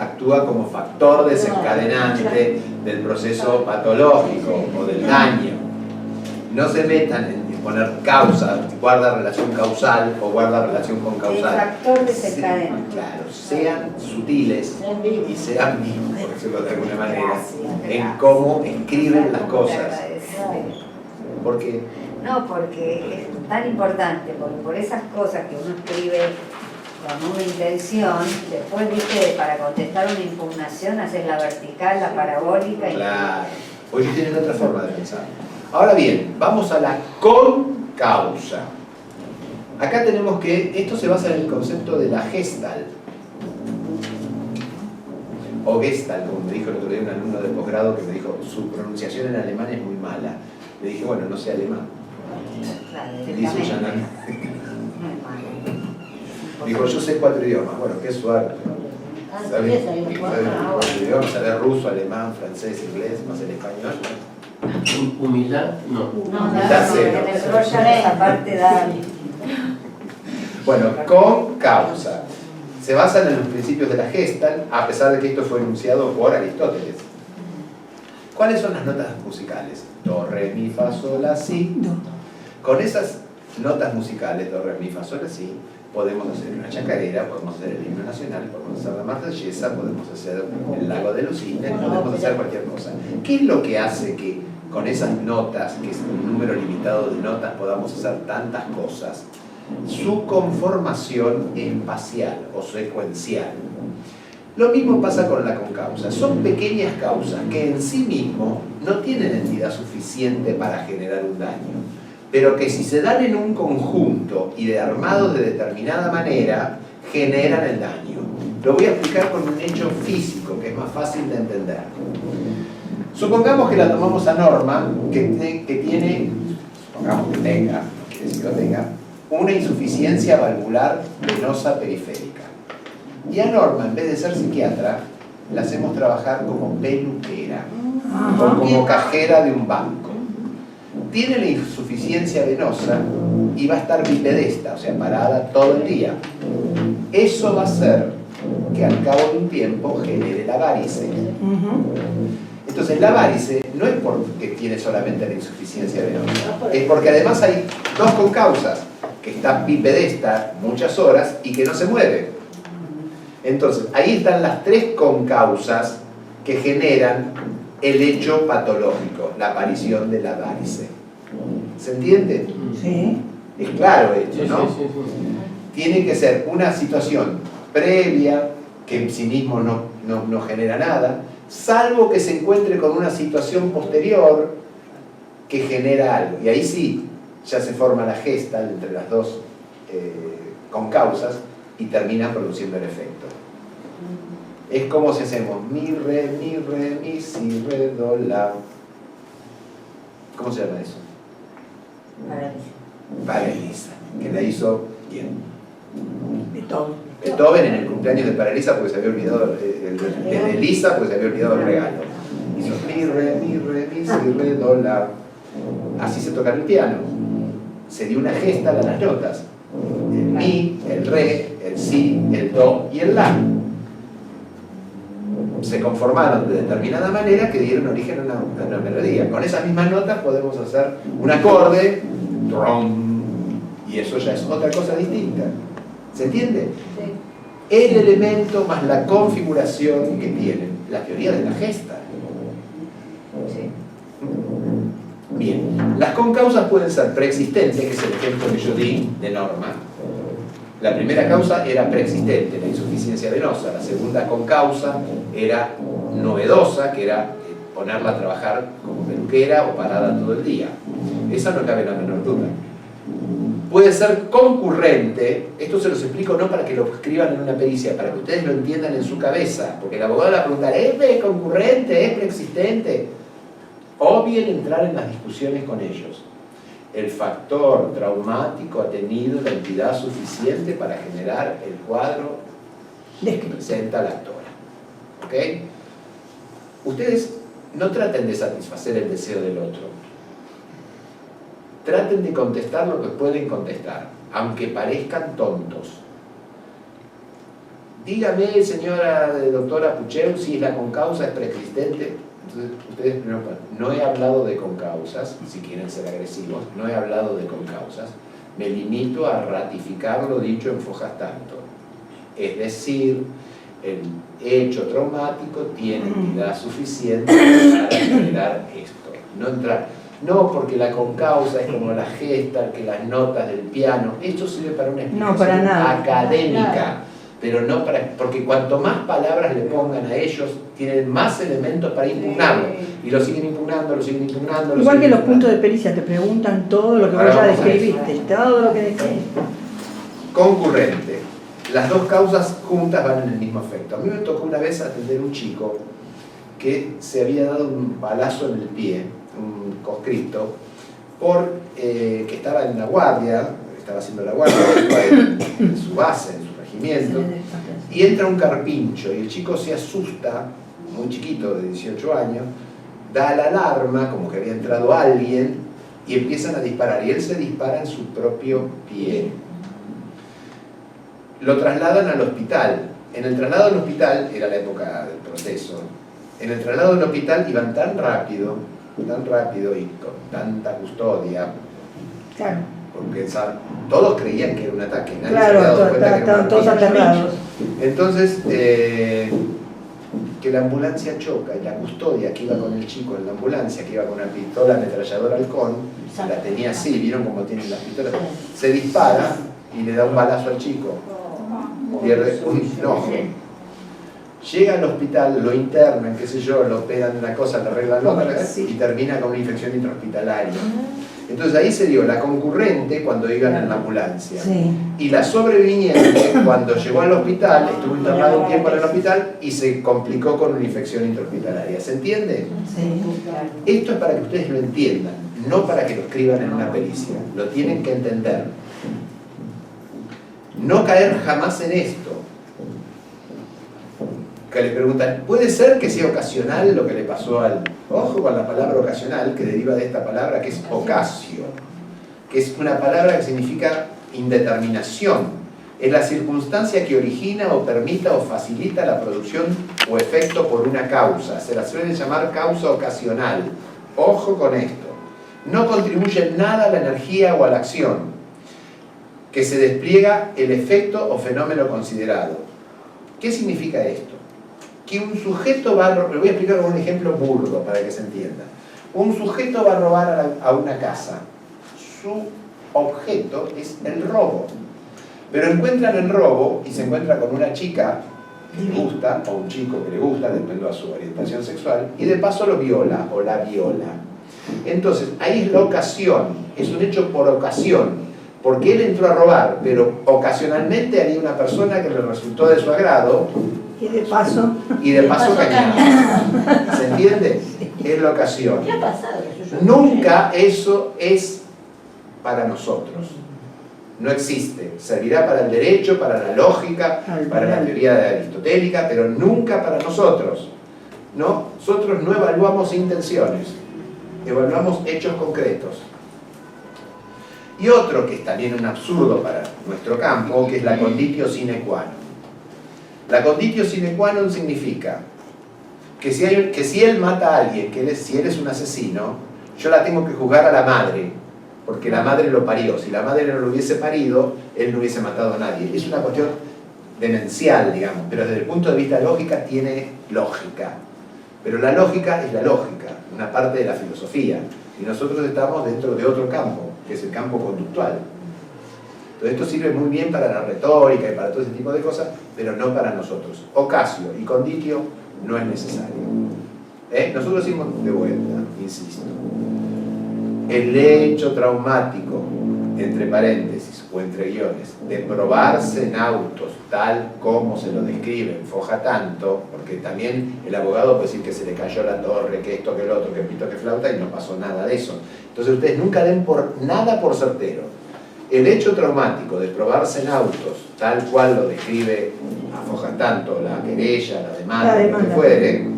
actúa como factor desencadenante del proceso patológico o del daño. No se metan en poner causa, guarda relación causal o guarda relación con causal. El factor desencadenante. Claro, sean sutiles y sean vivos, por decirlo de alguna manera, en cómo escriben las cosas. ¿Por qué? No, porque es tan importante, porque por esas cosas que uno escribe con una intención, después, viste, para contestar una impugnación haces la vertical, la parabólica. Claro, pues ellos tienen otra forma de pensar. Ahora bien, vamos a la concausa. Acá tenemos que, esto se basa en el concepto de la Gestalt, o Gestalt, como me dijo el otro día un alumno de posgrado que me dijo, su pronunciación en alemán es muy mala. Le dije, bueno, no sé alemán. Dice ya dijo, yo sé 4 idiomas. Bueno, qué suerte. ¿Sabes 4 idiomas? Saber ruso, alemán, francés, inglés, más el español. Humildad, no. Humildad cero. En el Royal esa parte da. Bueno, con causa. Se basan en los principios de la Gestalt, a pesar de que esto fue enunciado por Aristóteles. ¿Cuáles son las notas musicales? Do, re, mi, fa, sol, la, si. Con esas notas musicales, do, re, mi, fa, sol, la, si, podemos hacer una chacarera, podemos hacer el himno nacional, podemos hacer la marsellesa, podemos hacer el lago de los cisnes, podemos hacer cualquier cosa. ¿Qué es lo que hace que con esas notas, que es un número limitado de notas, podamos hacer tantas cosas? Su conformación espacial o secuencial. Lo mismo pasa con la concausa. Son pequeñas causas que en sí mismo no tienen entidad suficiente para generar un daño, pero que si se dan en un conjunto y de armados de determinada manera, generan el daño. Lo voy a explicar con un hecho físico, que es más fácil de entender. Supongamos que la tomamos a Norma, que tiene, supongamos que tenga, no quiere decir que lo tenga, una insuficiencia valvular venosa periférica. Y a Norma, en vez de ser psiquiatra, la hacemos trabajar como peluquera o como cajera de un banco. Tiene la insuficiencia venosa y va a estar bipedesta, o sea, parada todo el día. Eso va a hacer que al cabo de un tiempo genere la varice. Entonces la varice no es porque tiene solamente la insuficiencia venosa, es porque además hay dos concausas, que está bipedesta muchas horas y que no se mueve. Entonces ahí están las 3 concausas que generan el hecho patológico, la aparición de la varice. ¿Se entiende? Sí. Es claro esto, ¿no? Sí. Tiene que ser una situación previa, que en sí mismo no genera nada, salvo que se encuentre con una situación posterior que genera algo. Y ahí sí, ya se forma la gesta entre las dos concausas y termina produciendo el efecto. Es como si hacemos mi, re, mi, si, re, do, la. ¿Cómo se llama eso? Paralisa, que la hizo ¿quién? Beethoven en el cumpleaños de Paralisa porque se había olvidado de Lisa porque se había olvidado el regalo. Hizo mi, si, re, do, la. Así se toca en el piano. Se dio una gesta a las notas. El mi, el re, el si, el do y el la. Se conformaron de determinada manera que dieron origen a una melodía. Con esas mismas notas podemos hacer un acorde, tron, y eso ya es otra cosa distinta. ¿Se entiende? Sí. El elemento más la configuración que tienen, la teoría de la gesta. Sí. Bien, las concausas pueden ser preexistentes, que es el ejemplo que yo di de Norma. La primera causa era preexistente, la insuficiencia venosa. La segunda concausa era novedosa, que era ponerla a trabajar como peluquera o parada todo el día. Esa no cabe la menor duda. Puede ser concurrente, esto se los explico no para que lo escriban en una pericia, para que ustedes lo entiendan en su cabeza, porque el abogado le va a preguntar, ¿es concurrente? ¿Es preexistente? O bien entrar en las discusiones con ellos. El factor traumático ha tenido la entidad suficiente para generar el cuadro que presenta la actora. ¿Ok? Ustedes no traten de satisfacer el deseo del otro. Traten de contestar lo que pueden contestar, aunque parezcan tontos. Dígame, señora doctora Pucheu, si la concausa es preexistente. Entonces, ustedes primero, no he hablado de concausas, si quieren ser agresivos, no he hablado de concausas, me limito a ratificar lo dicho en Fojas Tanto. Es decir, el hecho traumático tiene entidad suficiente para generar esto. No porque la concausa es como la gesta, que las notas del piano, esto sirve para una explicación académica. Pero no porque cuanto más palabras le pongan a ellos, tienen más elementos para impugnarlo. Y lo siguen impugnando, lo siguen impugnando. Igual que los puntos de pericia te preguntan todo lo que vos ya describiste, todo lo que describiste. Concurrente. Las dos causas juntas van en el mismo efecto. A mí me tocó una vez atender a un chico que se había dado un balazo en el pie, un conscripto, que estaba en la guardia, estaba haciendo la guardia en su base, en su regimiento, y entra un carpincho y el chico se asusta, muy chiquito, de 18 años, da la alarma, como que había entrado alguien, y empiezan a disparar, y él se dispara en su propio pie. Lo trasladan al hospital. En el traslado al hospital, era la época del proceso, en el traslado al hospital iban tan rápido y con tanta custodia, claro, porque todos creían que era un ataque, nadie claro, se había dado cuenta que era un todos aterrados. Entonces, que la ambulancia choca y la custodia que iba con el chico en la ambulancia, que iba con una pistola ametralladora halcón, la tenía así, vieron cómo tienen las pistolas, se dispara y le da un balazo al chico, pierde un ojo. Llega al hospital, lo internan, qué sé yo, lo operan una cosa, le arreglan la otra, y termina con una infección intrahospitalaria. Entonces ahí se dio la concurrente cuando iban en la ambulancia. Sí. Y la sobreviviente cuando llegó al hospital, estuvo internado un tiempo en el hospital y se complicó con una infección intrahospitalaria. ¿Se entiende? Sí. Esto es para que ustedes lo entiendan, no para que lo escriban en una pericia. Lo tienen que entender. No caer jamás en esto. Que le preguntan, ¿puede ser que sea ocasional lo que le pasó al... Ojo con la palabra ocasional, que deriva de esta palabra que es ocasio, que es una palabra que significa indeterminación. Es la circunstancia que origina o permita o facilita la producción o efecto por una causa. Se la suele llamar causa ocasional. Ojo con esto. No contribuye en nada a la energía o a la acción, que se despliega el efecto o fenómeno considerado. ¿Qué significa esto? Que un sujeto va a robar, lo voy a explicar con un ejemplo burdo para que se entienda. Un sujeto va a robar a una casa. Su objeto es el robo. Pero encuentran el robo y se encuentra con una chica que le gusta, o un chico que le gusta, dependiendo de su orientación sexual, y de paso lo viola o la viola. Entonces, ahí es la ocasión, es un hecho por ocasión, porque él entró a robar, pero ocasionalmente había una persona que le resultó de su agrado, y de paso cañaba. ¿Se entiende? Es la ocasión. ¿Qué ha pasado? Nunca eso es para nosotros. No existe. Servirá para el derecho, para la lógica, para la teoría aristotélica, pero nunca para nosotros. ¿No? Nosotros no evaluamos intenciones, evaluamos hechos concretos. Y otro que es también un absurdo para nuestro campo, que es la conditio sine qua non. La conditio sine qua non significa que si él mata a alguien, si él es un asesino, yo la tengo que juzgar a la madre, porque la madre lo parió. Si la madre no lo hubiese parido, él no hubiese matado a nadie. Es una cuestión demencial, digamos, pero desde el punto de vista lógica tiene lógica. Pero la lógica es la lógica, una parte de la filosofía. Y nosotros estamos dentro de otro campo, que es el campo conductual. Entonces esto sirve muy bien para la retórica y para todo ese tipo de cosas, pero no para nosotros. Ocasio y conditio no es necesario. Nosotros decimos de vuelta, insisto, el hecho traumático, entre paréntesis o entre guiones, de probarse en autos tal como se lo describe en Foja Tanto, porque también el abogado puede decir que se le cayó la torre, que esto, que el otro, que pito, que flauta, y no pasó nada de eso. Entonces ustedes nunca den nada por certero. El hecho traumático de probarse en autos tal cual lo describe a Foja Tanto, la querella, la demanda, lo que fuere,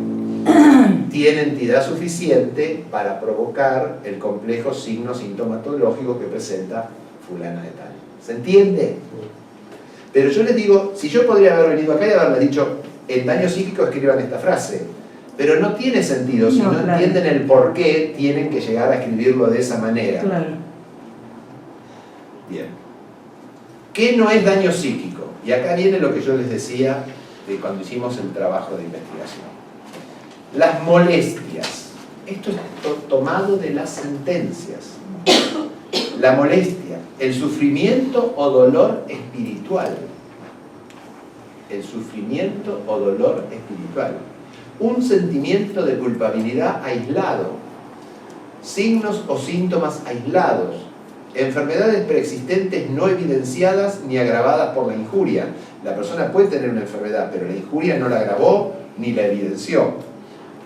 tiene entidad suficiente para provocar el complejo signo sintomatológico que presenta fulana de tal. ¿Se entiende? Pero yo les digo, si yo podría haber venido acá y haberles dicho, en daño psíquico escriban esta frase, pero no tiene sentido, si no entienden el por qué tienen que llegar a escribirlo de esa manera. Claro. Bien. ¿Qué no es daño psíquico? Y acá viene lo que yo les decía de cuando hicimos el trabajo de investigación. Las molestias. Esto es tomado de las sentencias. La molestia, el sufrimiento o dolor espiritual. El sufrimiento o dolor espiritual. Un sentimiento de culpabilidad aislado. Signos o síntomas aislados. Enfermedades preexistentes no evidenciadas ni agravadas por la injuria. La persona puede tener una enfermedad, pero la injuria no la agravó ni la evidenció.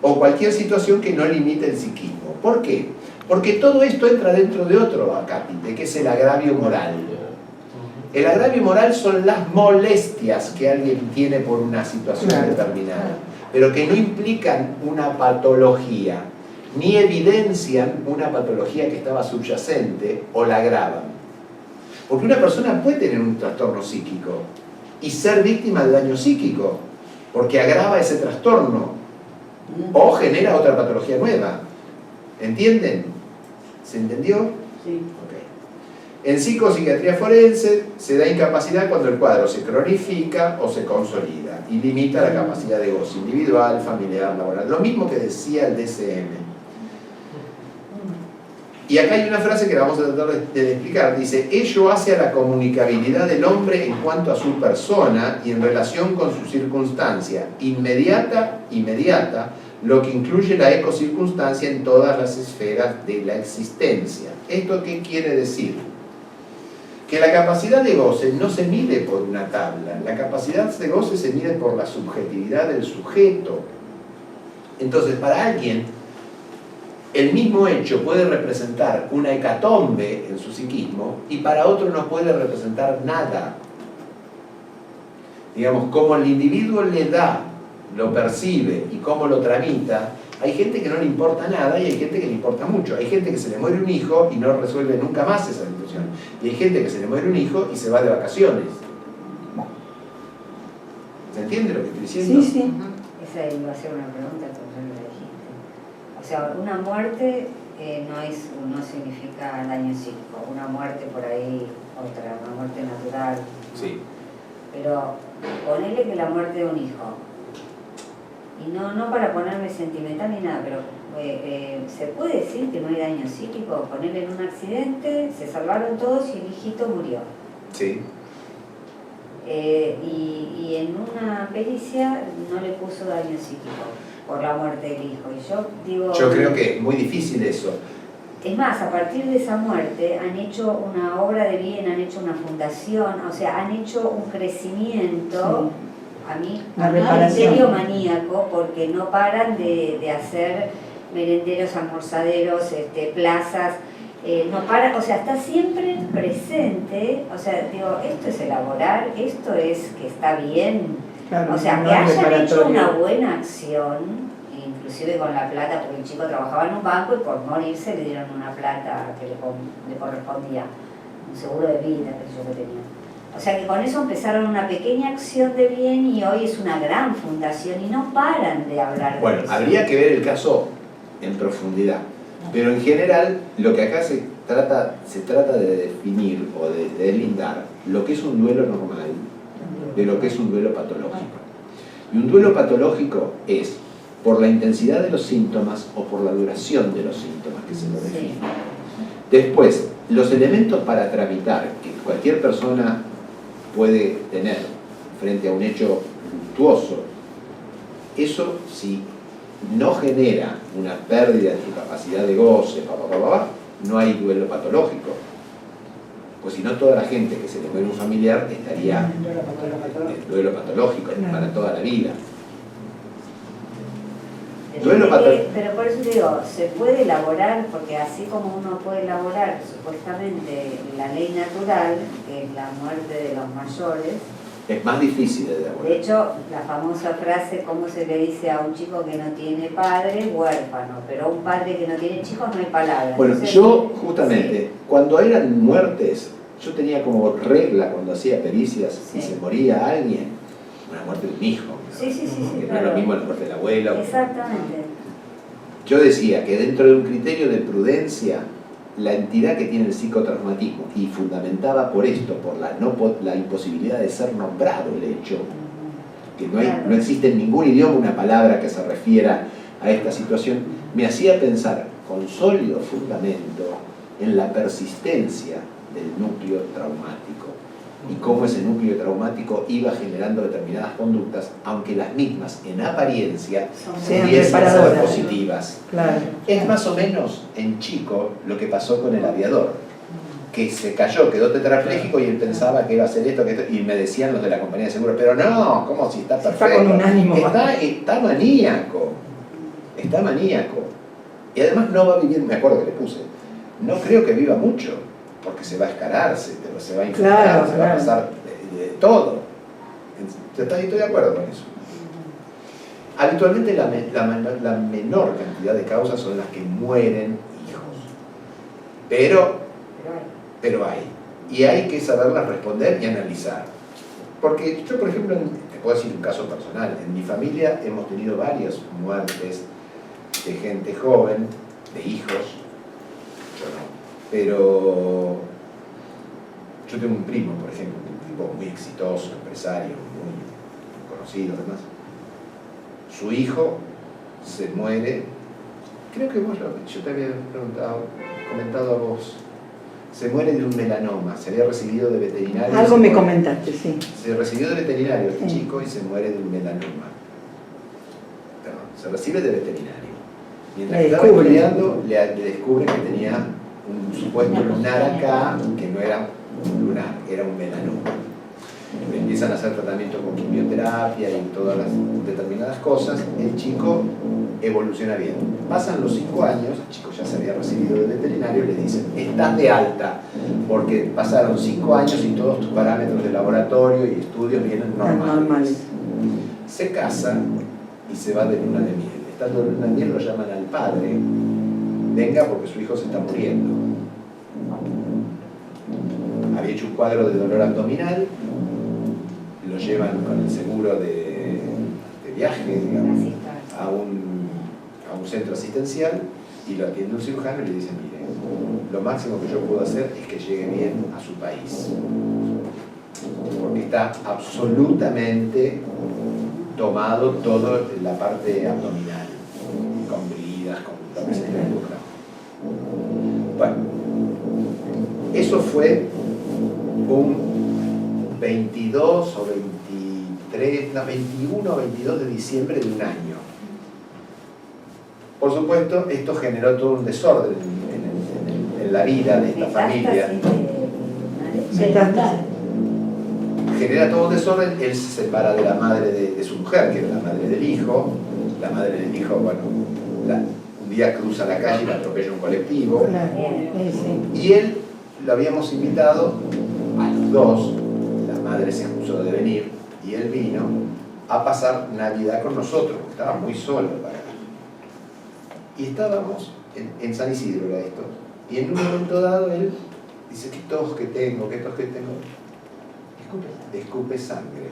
O cualquier situación que no limite el psiquismo. ¿Por qué? Porque todo esto entra dentro de otro acápite, que es el agravio moral. El agravio moral son las molestias que alguien tiene por una situación determinada, pero que no implican una patología, ni evidencian una patología que estaba subyacente o la agravan. Porque una persona puede tener un trastorno psíquico y ser víctima de daño psíquico, porque agrava ese trastorno o genera otra patología nueva. ¿Entienden? ¿Se entendió? Sí. Okay. En psicopsiquiatría forense se da incapacidad cuando el cuadro se cronifica o se consolida y limita la capacidad de goce individual, familiar, laboral. Lo mismo que decía el DSM. Y acá hay una frase que la vamos a tratar de explicar. Dice, ello hace a la comunicabilidad del hombre en cuanto a su persona y en relación con su circunstancia inmediata, lo que incluye la ecocircunstancia en todas las esferas de la existencia. ¿Esto qué quiere decir? Que la capacidad de goce no se mide por una tabla. La capacidad de goce se mide por la subjetividad del sujeto. Entonces, para alguien, el mismo hecho puede representar una hecatombe en su psiquismo y para otro no puede representar nada. Digamos, como el individuo le da, lo percibe y cómo lo tramita, hay gente que no le importa nada y hay gente que le importa mucho. Hay gente que se le muere un hijo y no resuelve nunca más esa situación. Y hay gente que se le muere un hijo y se va de vacaciones. ¿Se entiende lo que estoy diciendo? Sí, sí. Esa iba a ser una pregunta que ya me la dijiste. O sea, una muerte no significa daño psíquico. Una muerte por ahí, otra, una muerte natural. Sí. Pero ponele que la muerte de un hijo. Y no para ponerme sentimental ni nada, pero ¿se puede decir que no hay daño psíquico? Ponerle en un accidente, se salvaron todos y el hijito murió. Sí. Y en una pericia no le puso daño psíquico por la muerte del hijo. Y yo digo... Yo creo que es muy difícil eso. Es más, a partir de esa muerte han hecho una obra de bien, han hecho una fundación, o sea, han hecho un crecimiento, a mí, un criterio maníaco, porque no paran de hacer merenderos, almorzaderos, plazas, no paran, o sea, está siempre presente, o sea, digo, esto es elaborar, esto es que está bien, claro, o sea, no que hayan hecho una reparatorio. buena acción, inclusive con la plata, porque el chico trabajaba en un banco y por morirse le dieron una plata que le correspondía, un seguro de vida que tenía. O sea que con eso empezaron una pequeña acción de bien y hoy es una gran fundación y no paran de hablar de eso. Habría que ver el caso en profundidad, pero en general lo que acá se trata de definir o de deslindar lo que es un duelo normal de lo que es un duelo patológico. Y un duelo patológico es por la intensidad de los síntomas o por la duración de los síntomas que se lo define. Después, los elementos para tramitar que cualquier persona puede tener frente a un hecho luctuoso, eso si no genera una pérdida de su capacidad de goce, no hay duelo patológico. Pues si no, toda la gente que se le muere un familiar estaría en duelo patológico para toda la vida. Pero por eso te digo, se puede elaborar, porque así como uno puede elaborar supuestamente la ley natural, que es la muerte de los mayores, es más difícil de elaborar. De hecho, la famosa frase, ¿cómo se le dice a un chico que no tiene padre? Huérfano, pero a un padre que no tiene chicos no hay palabra. Bueno, entonces, yo justamente, cuando eran muertes, yo tenía como regla cuando hacía pericias, si se moría alguien, una muerte de un hijo, que no es lo mismo la muerte del abuelo. Exactamente. Yo decía que dentro de un criterio de prudencia, la entidad que tiene el psicotraumatismo, y fundamentaba por esto, por la imposibilidad de ser nombrado el hecho, que no existe en ningún idioma una palabra que se refiera a esta situación, me hacía pensar con sólido fundamento en la persistencia del núcleo traumático y cómo ese núcleo traumático iba generando determinadas conductas, aunque las mismas en apariencia pudiesen ser positivas. Claro. Es más o menos en chico lo que pasó con el aviador, que se cayó, quedó tetrapléjico y él pensaba que iba a hacer esto, y me decían los de la compañía de seguros, pero no, ¿cómo si está perfecto? Está con un ánimo. Está maníaco, y además no va a vivir, me acuerdo que le puse, no creo que viva mucho, porque se va a escalar, se va a infectar, se va a pasar de todo. Estoy de acuerdo con eso. Habitualmente la menor cantidad de causas son las que mueren hijos. Pero hay. Y hay que saberlas responder y analizar. Porque yo, por ejemplo, te puedo decir un caso personal. En mi familia hemos tenido varias muertes de gente joven, de hijos. Yo no. Pero yo tengo un primo, por ejemplo, un tipo muy exitoso, empresario, muy conocido además. Su hijo se muere, creo que yo te había comentado a vos, se muere de un melanoma, se había recibido de veterinario. Algo me comentaste, sí. Se recibió de veterinario este chico y se muere de un melanoma. Perdón, se recibe de veterinario. Mientras estaba estudiando, le descubren que tenía un supuesto lunar acá, que no era un lunar, era un melanoma. Le empiezan a hacer tratamiento con quimioterapia y todas las determinadas cosas, el chico evoluciona bien. Pasan los 5 años, el chico ya se había recibido de veterinario, le dicen, estás de alta, porque pasaron 5 años y todos tus parámetros de laboratorio y estudios vienen normales. Se casa y se va de luna de miel. Estando de luna de miel lo llaman al padre, venga porque su hijo se está muriendo. Había hecho un cuadro de dolor abdominal, lo llevan con el seguro de viaje, digamos, a un centro asistencial y lo atiende un cirujano y le dice, mire, lo máximo que yo puedo hacer es que llegue bien a su país, porque está absolutamente tomado toda la parte abdominal, con bridas, con lo que se le ocurra. Bueno, eso fue 22 o 23, no, 21 o 22 de diciembre de un año. Por supuesto, esto generó todo un desorden en la vida de esta familia. Genera todo un desorden, él se separa de la madre de su mujer, que era la madre del hijo. La madre del hijo, bueno, un día cruza la calle y la atropella un colectivo. Y él lo habíamos invitado a los dos, la madre se excusó de venir, y él vino a pasar Navidad con nosotros, porque estaba muy solo para él. Y estábamos en San Isidro, era esto, y en un momento dado él dice, ¿qué tos que tengo? ¿Qué tos que tengo? Escupe sangre.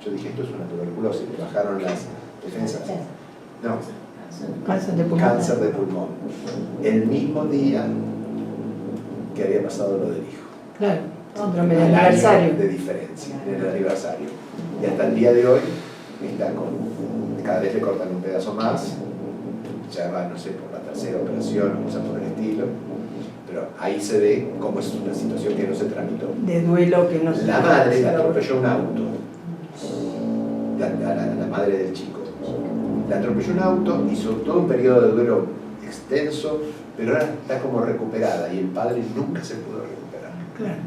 Yo dije, esto es una tuberculosis, le bajaron las defensas. No, cáncer de pulmón. El mismo día que había pasado lo del hijo. Claro, otro medio aniversario. De diferencia, en el aniversario. Y hasta el día de hoy, está cada vez le cortan un pedazo más, ya va, no sé, por la tercera operación o cosas por el estilo, pero ahí se ve cómo es una situación que no se tramitó. De duelo que no se... La madre la atropelló un auto, la madre del chico. La atropelló un auto, hizo todo un periodo de duelo extenso, pero ahora está como recuperada y el padre nunca se pudo recuperar. Claro.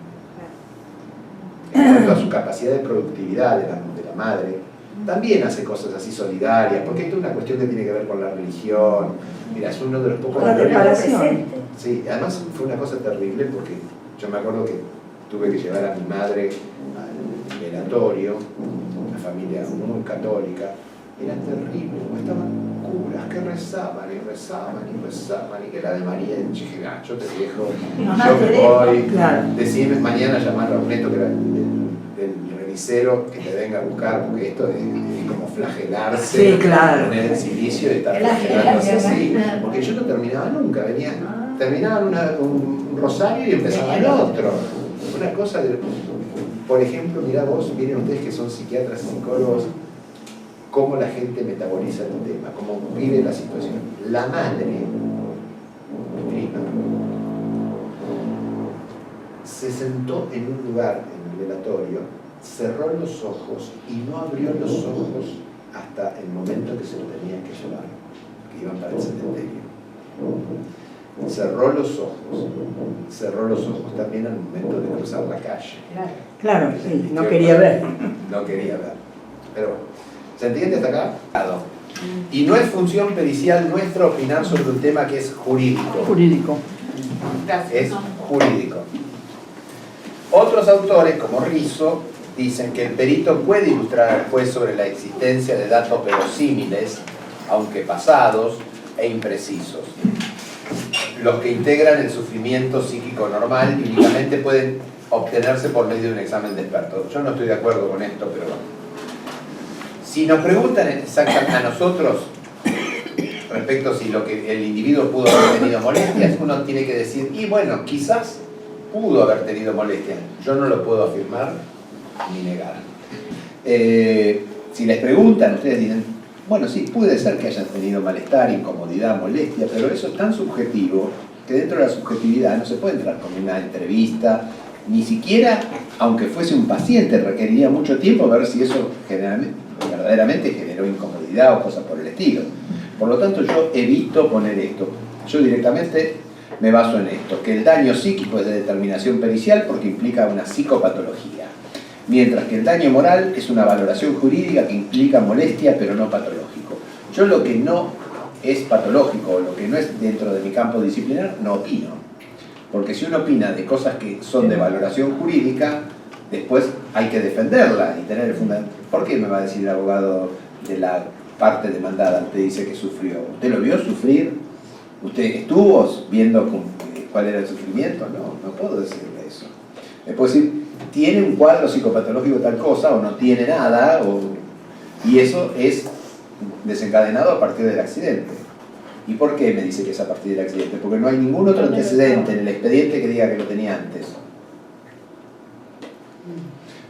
En cuanto a su capacidad de productividad de la madre, también hace cosas así solidarias, porque esto es una cuestión que tiene que ver con la religión. Mira, es uno de los pocos... Sí, además fue una cosa terrible porque yo me acuerdo que tuve que llevar a mi madre al velatorio, una familia muy católica. Era terrible, como estaban curas que rezaban y rezaban y rezaban y que la de María, y dije, yo te dejo, yo me voy, claro. Decime mañana llamar a Ernesto, que era el revisero, que te venga a buscar, porque esto es como flagelarse, sí, claro. Poner el silicio y estar flagelándose así, porque yo no terminaba nunca, terminaban un rosario y empezaba el otro, una cosa de, por ejemplo, mirá vos, miren ustedes que son psiquiatras y psicólogos, cómo la gente metaboliza el tema, cómo vive la situación. La madre, mi prima, se sentó en un lugar, en el velatorio, cerró los ojos y no abrió los ojos hasta el momento que se lo tenían que llevar, que iban para el cementerio. Cerró los ojos también al momento de cruzar la calle. Claro, sí, no quería ver. No quería ver, pero bueno. ¿Se entiende hasta acá? Y no es función pericial nuestra opinar sobre un tema que es jurídico. Jurídico. Es jurídico. Otros autores, como Rizzo, dicen que el perito puede ilustrar al juez sobre la existencia de datos verosímiles, aunque pasados e imprecisos. Los que integran el sufrimiento psíquico normal y únicamente pueden obtenerse por medio de un examen de experto. Yo no estoy de acuerdo con esto, pero bueno. Si nos preguntan exactamente a nosotros respecto si lo que el individuo pudo haber tenido molestias, uno tiene que decir, y bueno, quizás pudo haber tenido molestias. Yo no lo puedo afirmar ni negar. Si les preguntan, ustedes dicen, bueno, sí, puede ser que hayan tenido malestar, incomodidad, molestia, pero eso es tan subjetivo que dentro de la subjetividad no se puede entrar con una entrevista, ni siquiera, aunque fuese un paciente, requeriría mucho tiempo ver si eso verdaderamente generó incomodidad o cosas por el estilo. Por lo tanto, yo evito poner esto. Yo directamente me baso en esto, que el daño psíquico es de determinación pericial porque implica una psicopatología, mientras que el daño moral es una valoración jurídica que implica molestia pero no patológico. Yo lo que no es patológico o lo que no es dentro de mi campo disciplinar, no opino. Porque si uno opina de cosas que son de valoración jurídica, después hay que defenderla y tener el fundamento. ¿Por qué me va a decir el abogado de la parte demandada? Usted dice que sufrió. ¿Usted lo vio sufrir? ¿Usted estuvo viendo cuál era el sufrimiento? No puedo decirle eso. Le puedo decir, tiene un cuadro psicopatológico tal cosa o no tiene nada, y eso es desencadenado a partir del accidente. ¿Y por qué me dice que es a partir del accidente? Porque no hay ningún otro antecedente en el expediente que diga que lo tenía antes.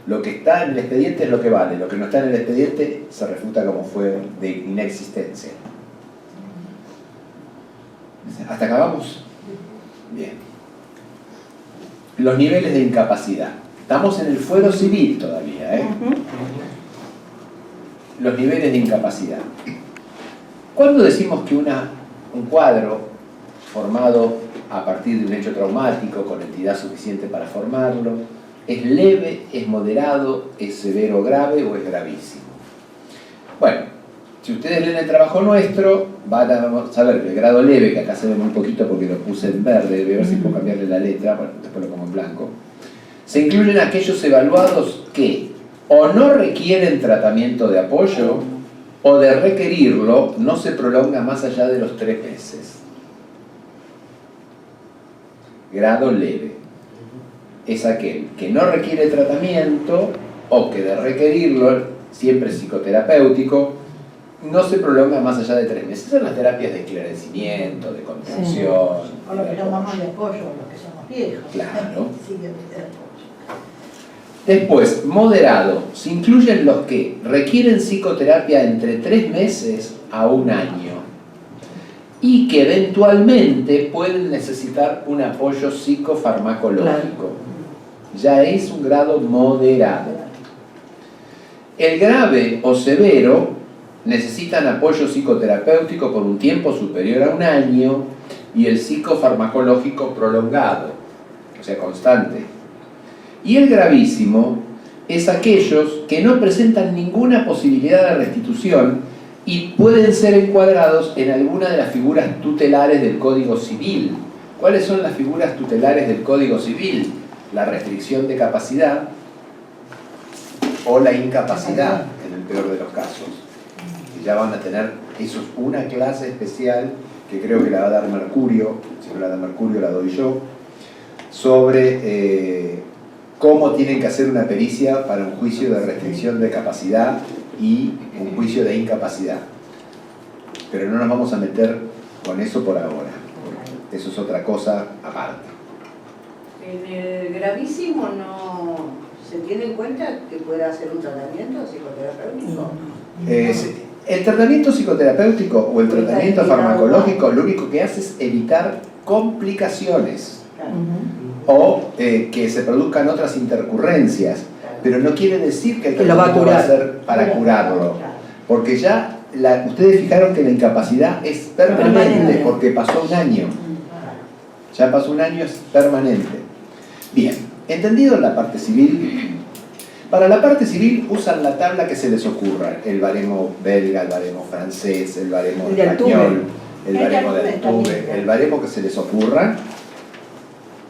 Lo que está en el expediente es lo que vale, lo que no está en el expediente se refuta como fue de inexistencia. ¿Hasta acá vamos? Bien. Los niveles de incapacidad. Estamos en el fuero civil todavía, ¿eh? Los niveles de incapacidad. ¿Cuándo decimos que un cuadro formado a partir de un hecho traumático con entidad suficiente para formarlo es leve, es moderado, es severo, grave o es gravísimo? Bueno, si ustedes leen el trabajo nuestro, van a saber que el grado leve, que acá se ve muy poquito porque lo puse en verde, voy a ver si puedo cambiarle la letra, bueno, después lo pongo en blanco, se incluyen aquellos evaluados que o no requieren tratamiento de apoyo o de requerirlo no se prolonga más allá de los 3 meses. Grado leve es aquel que no requiere tratamiento o que de requerirlo, siempre psicoterapéutico, no se prolonga más allá de 3 meses. Esas son las terapias de esclarecimiento, de contención. O lo que llamamos de apoyo, los que somos viejos. Claro. Sí, de apoyo. Después, moderado, se incluyen los que requieren psicoterapia entre 3 meses a 1 año y que eventualmente pueden necesitar un apoyo psicofarmacológico. Ya es un grado moderado. El grave o severo necesitan apoyo psicoterapéutico por un tiempo superior a 1 año y el psicofarmacológico prolongado, o sea, constante. Y el gravísimo es aquellos que no presentan ninguna posibilidad de restitución y pueden ser encuadrados en alguna de las figuras tutelares del Código Civil. ¿Cuáles son las figuras tutelares del Código Civil? La restricción de capacidad o la incapacidad, en el peor de los casos. Y ya van a tener, eso es una clase especial que creo que la va a dar Mercurio, si no la da Mercurio la doy yo, sobre cómo tienen que hacer una pericia para un juicio de restricción de capacidad y un juicio de incapacidad. Pero no nos vamos a meter con eso por ahora. Eso es otra cosa aparte. En el gravísimo no se tiene en cuenta que pueda hacer un tratamiento psicoterapéutico. El tratamiento psicoterapéutico o el tratamiento farmacológico lo único que hace es evitar complicaciones o que se produzcan otras intercurrencias, pero no quiere decir que el tratamiento va a ser para curarlo, porque ya ustedes fijaron que la incapacidad es permanente porque pasó 1 año. Ya pasó 1 año, es permanente. Bien, entendido la parte civil. Para la parte civil usan la tabla que se les ocurra, el baremo belga, el baremo francés, el baremo español, el baremo de Altuve, el baremo que se les ocurra,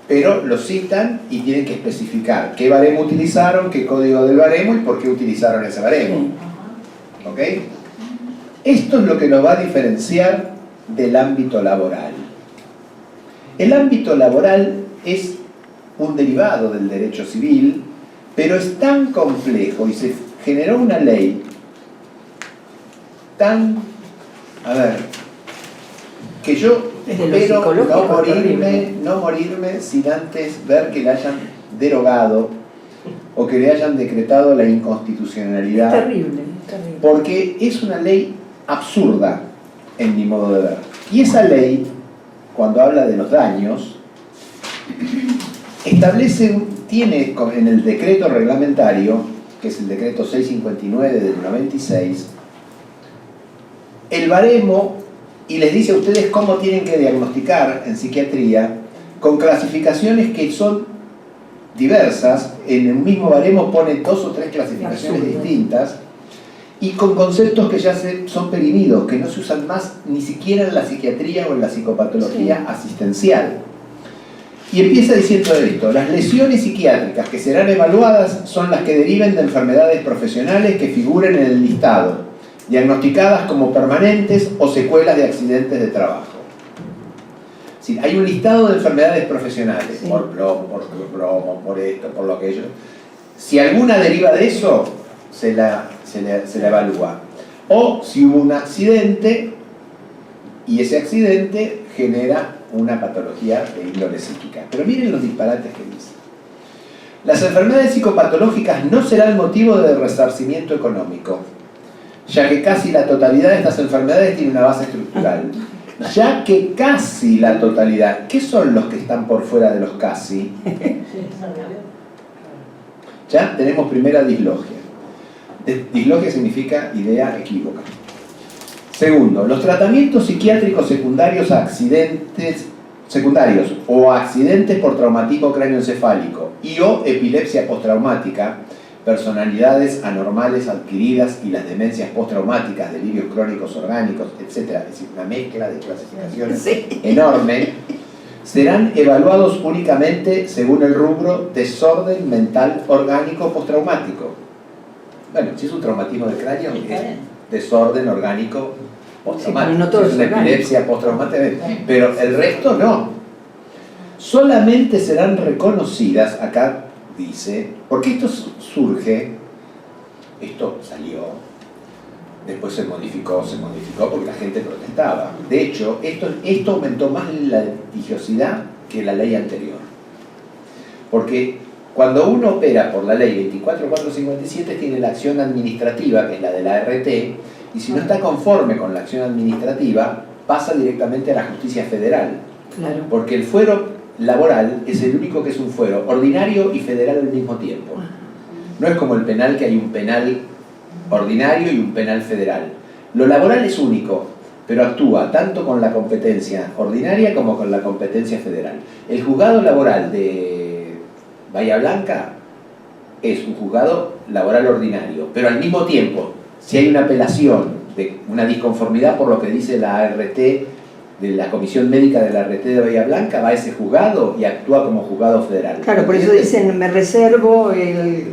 pero lo citan y tienen que especificar qué baremo utilizaron, qué código del baremo y por qué utilizaron ese baremo. ¿Ok? Esto es lo que nos va a diferenciar del ámbito laboral. El ámbito laboral es un derivado del derecho civil, pero es tan complejo y se generó una ley tan, que yo espero no morirme sin antes ver que la hayan derogado o que le hayan decretado la inconstitucionalidad. Es terrible, porque es una ley absurda en mi modo de ver. Y esa ley, cuando habla de los daños, tiene en el decreto reglamentario, que es el decreto 659 del 96, el baremo, y les dice a ustedes cómo tienen que diagnosticar en psiquiatría, con clasificaciones que son diversas. En el mismo baremo pone 2 o 3 clasificaciones distintas, y con conceptos que ya son perimidos, que no se usan más ni siquiera en la psiquiatría o en la psicopatología asistencial. Y empieza diciendo esto: las lesiones psiquiátricas que serán evaluadas son las que deriven de enfermedades profesionales que figuren en el listado, diagnosticadas como permanentes o secuelas de accidentes de trabajo. Sí, hay un listado de enfermedades profesionales, por plomo, por esto, por lo aquello. Si alguna deriva de eso, se la evalúa. O si hubo un accidente y ese accidente genera una patología de índole psíquica. Pero miren los disparates que dice. Las enfermedades psicopatológicas no serán motivo de resarcimiento económico, ya que casi la totalidad de estas enfermedades tiene una base estructural. Ya que casi la totalidad. ¿Qué son los que están por fuera de los casi? Ya tenemos primera dislogia. Dislogia significa idea equívoca. Segundo, los tratamientos psiquiátricos secundarios o accidentes por traumatismo cráneoencefálico y o epilepsia postraumática, personalidades anormales adquiridas y las demencias postraumáticas, delirios crónicos orgánicos, etc., es decir, una mezcla de clasificaciones enorme, serán evaluados únicamente según el rubro desorden mental orgánico postraumático. Bueno, si es un traumatismo del cráneo, es desorden orgánico postraumático. Sí, no todo si es una epilepsia postraumática, pero el resto no. Solamente serán reconocidas, acá dice, porque esto surge, esto salió, después se modificó porque la gente protestaba. De hecho, esto aumentó más la litigiosidad que la ley anterior. Porque cuando uno opera por la ley 24457 tiene la acción administrativa, que es la de la ART, y si no está conforme con la acción administrativa, pasa directamente a la justicia federal. Claro. Porque el fuero laboral es el único que es un fuero ordinario y federal al mismo tiempo. No es como el penal, que hay un penal ordinario y un penal federal. Lo laboral es único, pero actúa tanto con la competencia ordinaria como con la competencia federal. El juzgado laboral de Bahía Blanca es un juzgado laboral ordinario, pero al mismo tiempo, si hay una apelación de una disconformidad por lo que dice la ART, de la Comisión Médica de la ART de Bahía Blanca, va a ese juzgado y actúa como juzgado federal. Claro, por eso dicen, me reservo el...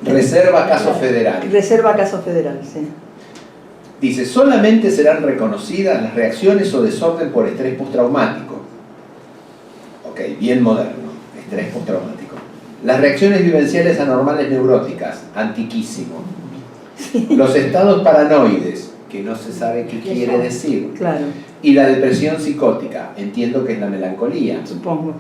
Reserva caso federal. Reserva caso federal, sí. Dice, solamente serán reconocidas las reacciones o desorden por estrés postraumático. Ok, bien moderno, estrés postraumático. Las reacciones vivenciales anormales neuróticas, antiquísimo. Los estados paranoides, que no se sabe qué quiere decir. Claro. Y la depresión psicótica, entiendo que es la melancolía. Supongo.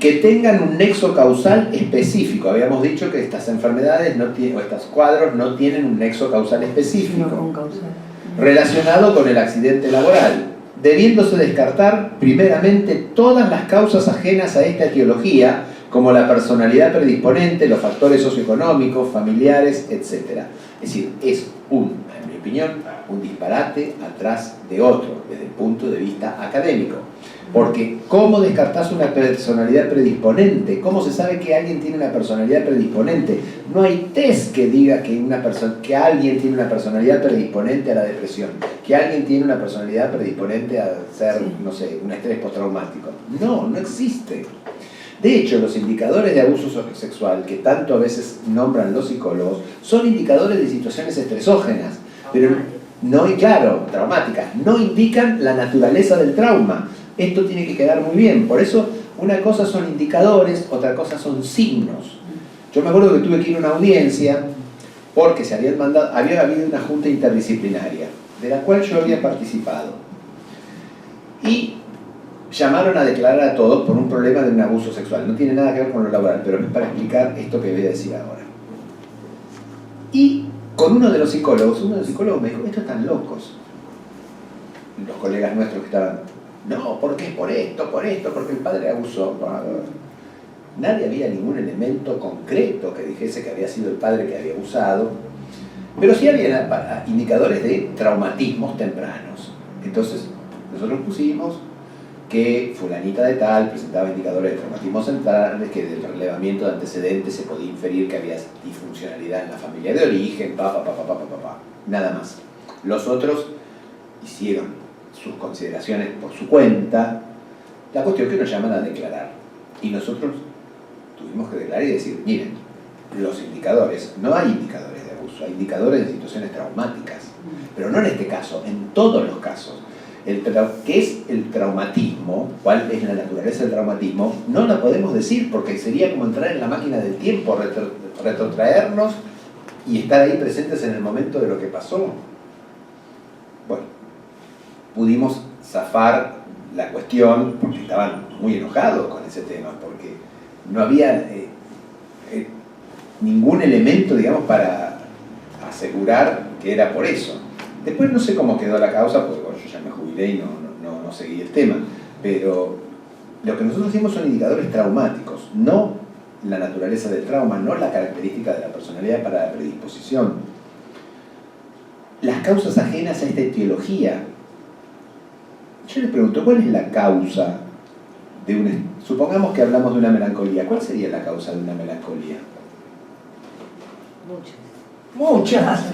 Que tengan un nexo causal específico. Habíamos dicho que estas enfermedades o estos cuadros no tienen un nexo causal específico. No, con causal. Relacionado con el accidente laboral, debiéndose descartar primeramente todas las causas ajenas a esta etiología, como la personalidad predisponente, los factores socioeconómicos, familiares, etc. Es decir, es en mi opinión, un disparate atrás de otro, desde el punto de vista académico. Porque, ¿cómo descartás una personalidad predisponente? ¿Cómo se sabe que alguien tiene una personalidad predisponente? No hay test que diga que alguien tiene una personalidad predisponente a la depresión, que alguien tiene una personalidad predisponente a ser, no sé, un estrés postraumático. No, no existe. De hecho, los indicadores de abuso sexual, que tanto a veces nombran los psicólogos, son indicadores de situaciones estresógenas, pero no, y claro, traumáticas, no indican la naturaleza del trauma. Esto tiene que quedar muy bien. Por eso, una cosa son indicadores, otra cosa son signos. Yo me acuerdo que tuve que ir a una audiencia porque había habido una junta interdisciplinaria, de la cual yo había participado. Y llamaron a declarar a todos por un problema de un abuso sexual. No tiene nada que ver con lo laboral, pero es para explicar esto que voy a decir ahora. Y con uno de los psicólogos me dijo, estos están locos. Los colegas nuestros que estaban, no, ¿por qué? Por esto, porque el padre abusó. Nadie había ningún elemento concreto que dijese que había sido el padre que había abusado, pero sí había indicadores de traumatismos tempranos. Entonces, nosotros pusimos que fulanita de tal presentaba indicadores de traumatismos centrales, que del relevamiento de antecedentes se podía inferir que había disfuncionalidad en la familia de origen, nada más. Los otros hicieron sus consideraciones por su cuenta. La cuestión es que nos llaman a declarar. Y nosotros tuvimos que declarar y decir, miren, los indicadores, no hay indicadores de abuso, hay indicadores de situaciones traumáticas. Pero no en este caso, en todos los casos. ¿Qué es el traumatismo? ¿Cuál es la naturaleza del traumatismo? No la podemos decir porque sería como entrar en la máquina del tiempo, retrotraernos y estar ahí presentes en el momento de lo que pasó. Bueno, pudimos zafar la cuestión porque estaban muy enojados con ese tema, porque no había ningún elemento, digamos, para asegurar que era por eso. Después no sé cómo quedó la causa, porque bueno, yo ya me jubilé y no seguí el tema, pero lo que nosotros hicimos son indicadores traumáticos, no la naturaleza del trauma, no la característica de la personalidad para la predisposición. Las causas ajenas a esta etiología. Yo les pregunto, ¿cuál es la causa de una... Supongamos que hablamos de una melancolía. ¿Cuál sería la causa de una melancolía? Muchas.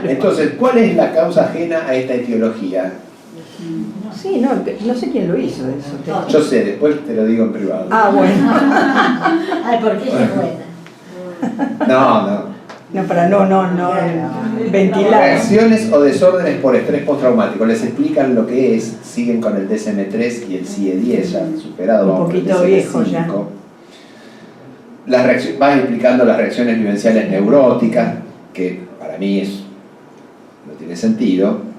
Entonces, ¿cuál es la causa ajena a esta etiología? Sí, no sé quién lo hizo eso. Yo sé, después te lo digo en privado. Ah, bueno. Ay, ¿por qué es buena? No. No, para no ventilar. Reacciones o desórdenes por estrés postraumático. Les explican lo que es, siguen con el DSM-3 y el CIE-10 ya superado. Un poquito viejo ya. Vas explicando las reacciones vivenciales neuróticas, que para mí no tiene sentido.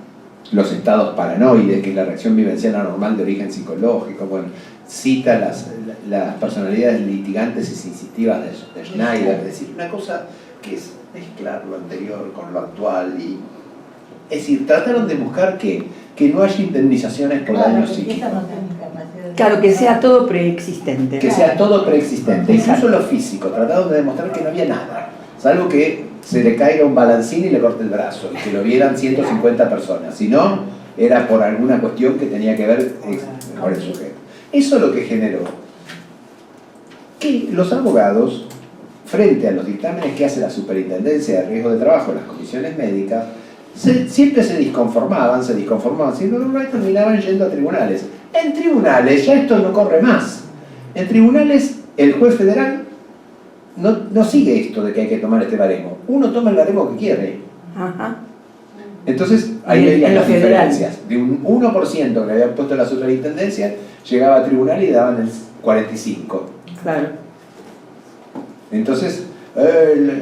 Los estados paranoides, que es la reacción vivencial anormal de origen psicológico. Bueno, cita las personalidades litigantes y sensitivas de Schneider. Es decir, una cosa que es mezclar lo anterior con lo actual. Es decir, trataron de buscar que no haya indemnizaciones por daños psíquicos. Claro, que sea todo preexistente. Que sea todo preexistente. Incluso lo físico. Trataron de demostrar que no había nada. Salvo que se le caiga un balancín y le corte el brazo. Y que lo vieran 150 personas. Si no, era por alguna cuestión que tenía que ver con el sujeto. Eso es lo que generó que los abogados, frente a los dictámenes que hace la Superintendencia de Riesgo de Trabajo, las comisiones médicas, siempre se disconformaban, y terminaban yendo a tribunales. En tribunales ya esto no corre más. En tribunales el juez federal no sigue esto de que hay que tomar este baremo. Uno toma el baremo que quiere. Ajá. Entonces, ahí veían las diferencias. De un 1% que le había puesto la superintendencia, llegaba a tribunal y daban el 45%. Claro. Entonces,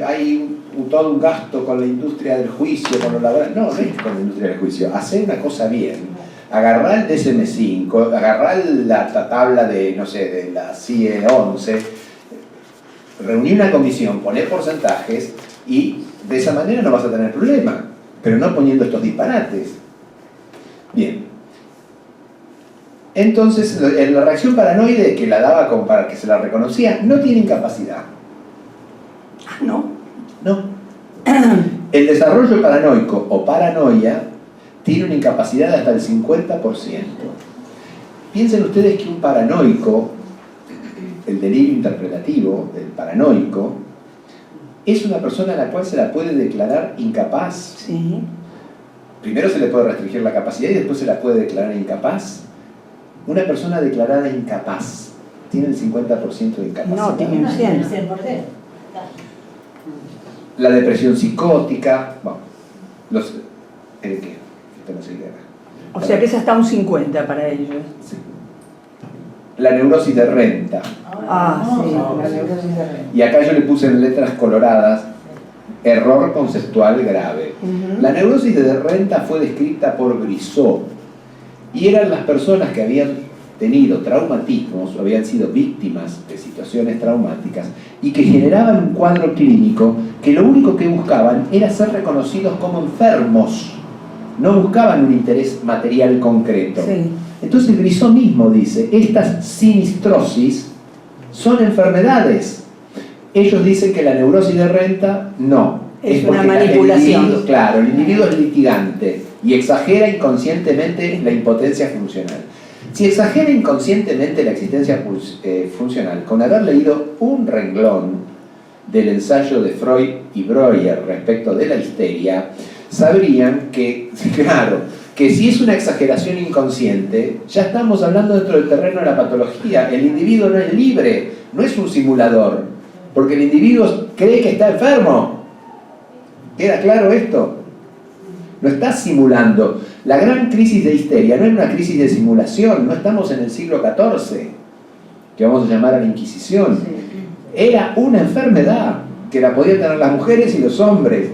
hay todo un gasto con la industria del juicio, con lo laboral. No es con la industria del juicio. Hacer una cosa bien. Agarrar el DSM-5, agarrar la tabla de, no sé, de la CIE 11, reunir una comisión, poner porcentajes y de esa manera no vas a tener problema. Pero no poniendo estos disparates. Bien. Entonces, en la reacción paranoide que la daba como para que se la reconocía, no tiene incapacidad. No. No. El desarrollo paranoico o paranoia tiene una incapacidad de hasta el 50%. Piensen ustedes que un paranoico, el delirio interpretativo del paranoico, es una persona a la cual se la puede declarar incapaz. Sí. Primero se le puede restringir la capacidad y después se la puede declarar incapaz. Una persona declarada incapaz tiene el 50% de incapacidad. No, tiene un 100%. La depresión psicótica, bueno, ¿qué? Esto no se queda. O sea que es hasta un 50 para ellos. Sí. La neurosis de renta. Sí, la neurosis de renta. Y acá yo le puse en letras coloradas, error conceptual grave. La neurosis de renta fue descrita por Brissot y eran las personas que habían tenido traumatismos o habían sido víctimas de situaciones traumáticas y que generaban un cuadro clínico que lo único que buscaban era ser reconocidos como enfermos. No buscaban un interés material concreto. Sí. Entonces Brissot mismo dice, estas sinistrosis son enfermedades. Ellos dicen que la neurosis de renta no. Es una manipulación. El individuo es litigante y exagera inconscientemente la impotencia funcional. Si exagera inconscientemente la existencia funcional, con haber leído un renglón del ensayo de Freud y Breuer respecto de la histeria, sabrían que, claro, que si es una exageración inconsciente, ya estamos hablando dentro del terreno de la patología. El individuo no es libre, no es un simulador, porque el individuo cree que está enfermo. ¿Queda claro esto? No está simulando. La gran crisis de histeria no es una crisis de simulación, no estamos en el siglo XIV, que vamos a llamar a la Inquisición. Era una enfermedad que la podían tener las mujeres y los hombres.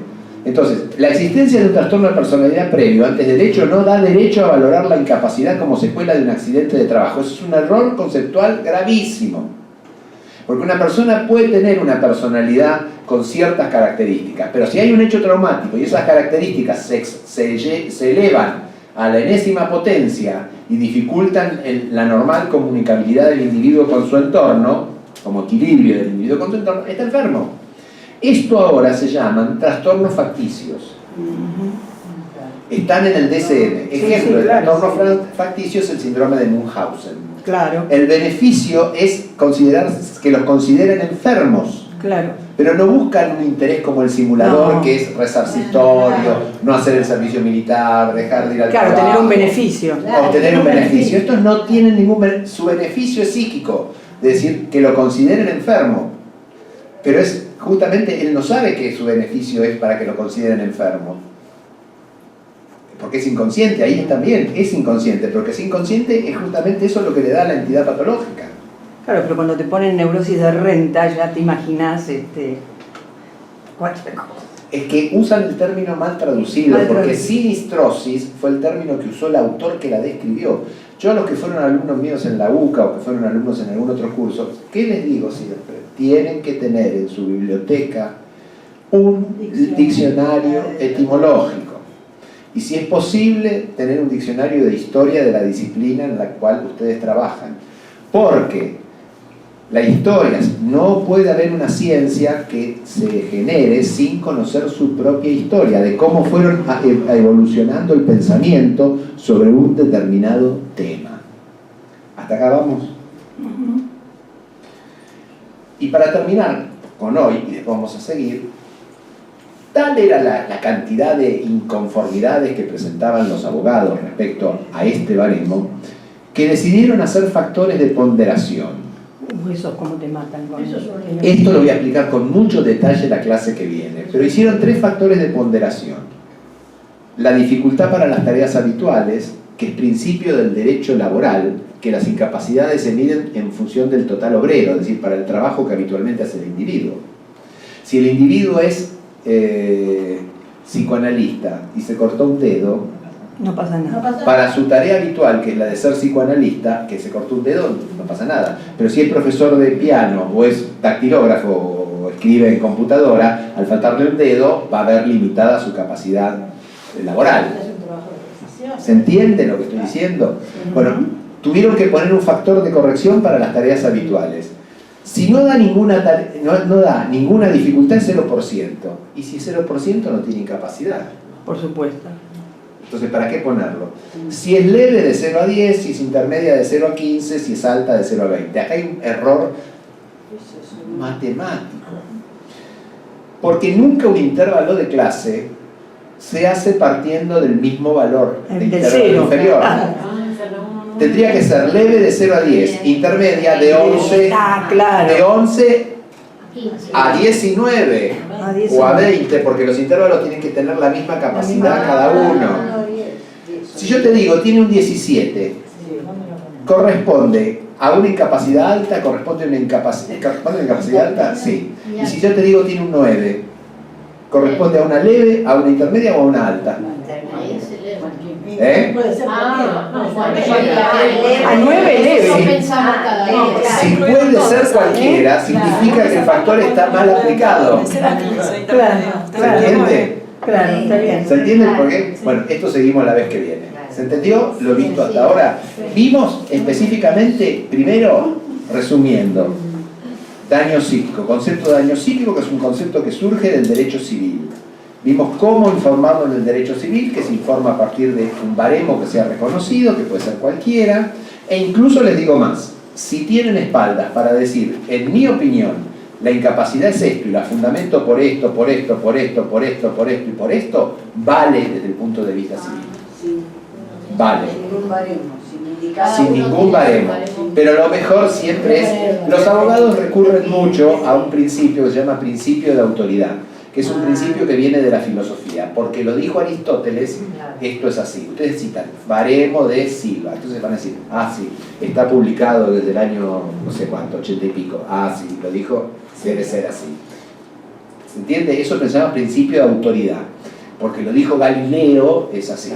Entonces, la existencia de un trastorno de personalidad previo antes del hecho no da derecho a valorar la incapacidad como secuela de un accidente de trabajo. Eso es un error conceptual gravísimo. Porque una persona puede tener una personalidad con ciertas características, pero si hay un hecho traumático y esas características se elevan a la enésima potencia y dificultan la normal comunicabilidad del individuo con su entorno, como equilibrio del individuo con su entorno, está enfermo. Esto ahora se llaman trastornos facticios. Están en el DSM. Ejemplo, el trastorno facticio es el síndrome de Munchausen. Claro. El beneficio es que los consideren enfermos. Claro. Pero no buscan un interés como el simulador, que es resarcitorio, no hacer el servicio militar, dejar de ir al trabajo. Claro, tener un beneficio. Obtener un beneficio. Estos no tienen ningún beneficio. Su beneficio es psíquico, es decir, que lo consideren enfermo. Pero es justamente, él no sabe que su beneficio es para que lo consideren enfermo. Porque es inconsciente, ahí también es inconsciente, porque es inconsciente es justamente eso lo que le da la entidad patológica. Claro, pero cuando te ponen neurosis de renta ya te imaginas cualquier cosa. Es que usan el término mal traducido, porque sinistrosis fue el término que usó el autor que la describió. Yo a los que fueron alumnos míos en la UCA o que fueron alumnos en algún otro curso, ¿qué les digo siempre? Tienen que tener en su biblioteca un diccionario etimológico. Y si es posible, tener un diccionario de historia de la disciplina en la cual ustedes trabajan. Porque la historia, no puede haber una ciencia que se genere sin conocer su propia historia, de cómo fueron evolucionando el pensamiento sobre un determinado tema. ¿Hasta acá vamos? Y para terminar con hoy, y después vamos a seguir, tal era la cantidad de inconformidades que presentaban los abogados respecto a este baremo, que decidieron hacer factores de ponderación. Eso cómo te matan con eso. Esto lo voy a explicar con mucho detalle la clase que viene, pero hicieron 3 factores de ponderación. La dificultad para las tareas habituales, que es principio del derecho laboral, que las incapacidades se miden en función del total obrero, es decir, para el trabajo que habitualmente hace el individuo. Si el individuo es psicoanalista y se cortó un dedo, no pasa nada. Para su tarea habitual, que es la de ser psicoanalista, que se cortó un dedo, no pasa nada. Pero si es profesor de piano o es dactilógrafo o escribe en computadora, al faltarle un dedo va a ver limitada su capacidad laboral. ¿Se entiende lo que estoy diciendo? Bueno, tuvieron que poner un factor de corrección para las tareas habituales. Si no da ninguna, no da ninguna dificultad, es 0%. Y si es 0%, no tiene incapacidad. Por supuesto. Entonces, ¿para qué ponerlo? Si es leve, de 0 a 10, si es intermedia, de 0 a 15, si es alta, de 0 a 20. Acá hay un error matemático. Porque nunca un intervalo de clase se hace partiendo del mismo valor de intervalo inferior. Tendría que ser leve de 0 a 10, intermedia de 11, de 11 a 19 o a 20, porque los intervalos tienen que tener la misma capacidad cada uno. Si yo te digo, tiene un 17, ¿corresponde a una incapacidad alta? ¿Corresponde a una incapacidad alta? Sí. Y si yo te digo, tiene un 9, ¿corresponde a una leve, a una intermedia o a una alta? Puede ser a 9 leve. Si puede ser cualquiera, significa que el factor está mal aplicado. ¿Se entiende? Claro, está bien. ¿Se entiende por qué? Bueno, esto seguimos la vez que viene. ¿Se entendió lo visto hasta ahora? Vimos específicamente, primero, resumiendo, daño psíquico. Concepto de daño psíquico, que es un concepto que surge del derecho civil. Vimos cómo informarlo en el derecho civil, que se informa a partir de un baremo que sea reconocido, que puede ser cualquiera, e incluso les digo más, si tienen espaldas para decir, en mi opinión, la incapacidad es esto y la fundamento por esto, por esto, por esto, por esto, por esto y por esto, vale desde el punto de vista civil. Vale. Sin ningún baremo. Pero lo mejor siempre es, los abogados recurren mucho a un principio que se llama principio de autoridad, que es un principio que viene de la filosofía, porque lo dijo Aristóteles, esto es así. Ustedes citan baremo de Silva, entonces van a decir, sí, está publicado desde el año no sé cuánto, 80 y pico, sí, lo dijo, debe ser así. ¿Se entiende? Eso se llama principio de autoridad, porque lo dijo Galileo, es así,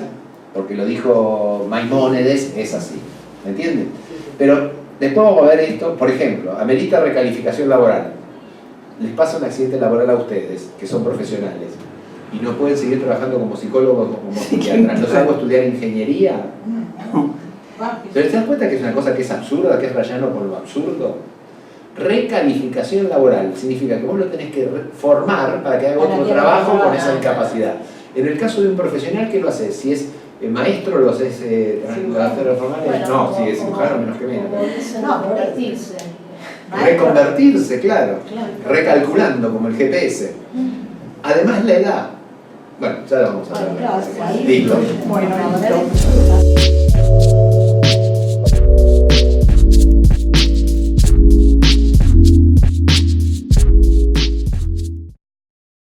porque lo dijo Maimónides, es así. ¿Me entienden? Pero después vamos a ver esto, por ejemplo, amerita recalificación laboral. Les pasa un accidente laboral a ustedes, que son profesionales, y no pueden seguir trabajando como psicólogos o como psiquiatras. ¿Los hago estudiar ingeniería? ¿Pero te das cuenta que es una cosa que es absurda, que es rayano por lo absurdo? recalificación laboral. Significa que vos lo tenés que formar para que haga otro trabajo con esa incapacidad. En el caso de un profesional, ¿qué lo haces? Si es maestro, lo haces transformar en... No, si es cirujano, menos que menos. No, convertirse. Reconvertirse, claro. Recalculando, como el GPS. Además, la edad. Bueno, ya lo vamos a ver. Bueno, claro, ahí- Listo. Bueno, Bueno, listo.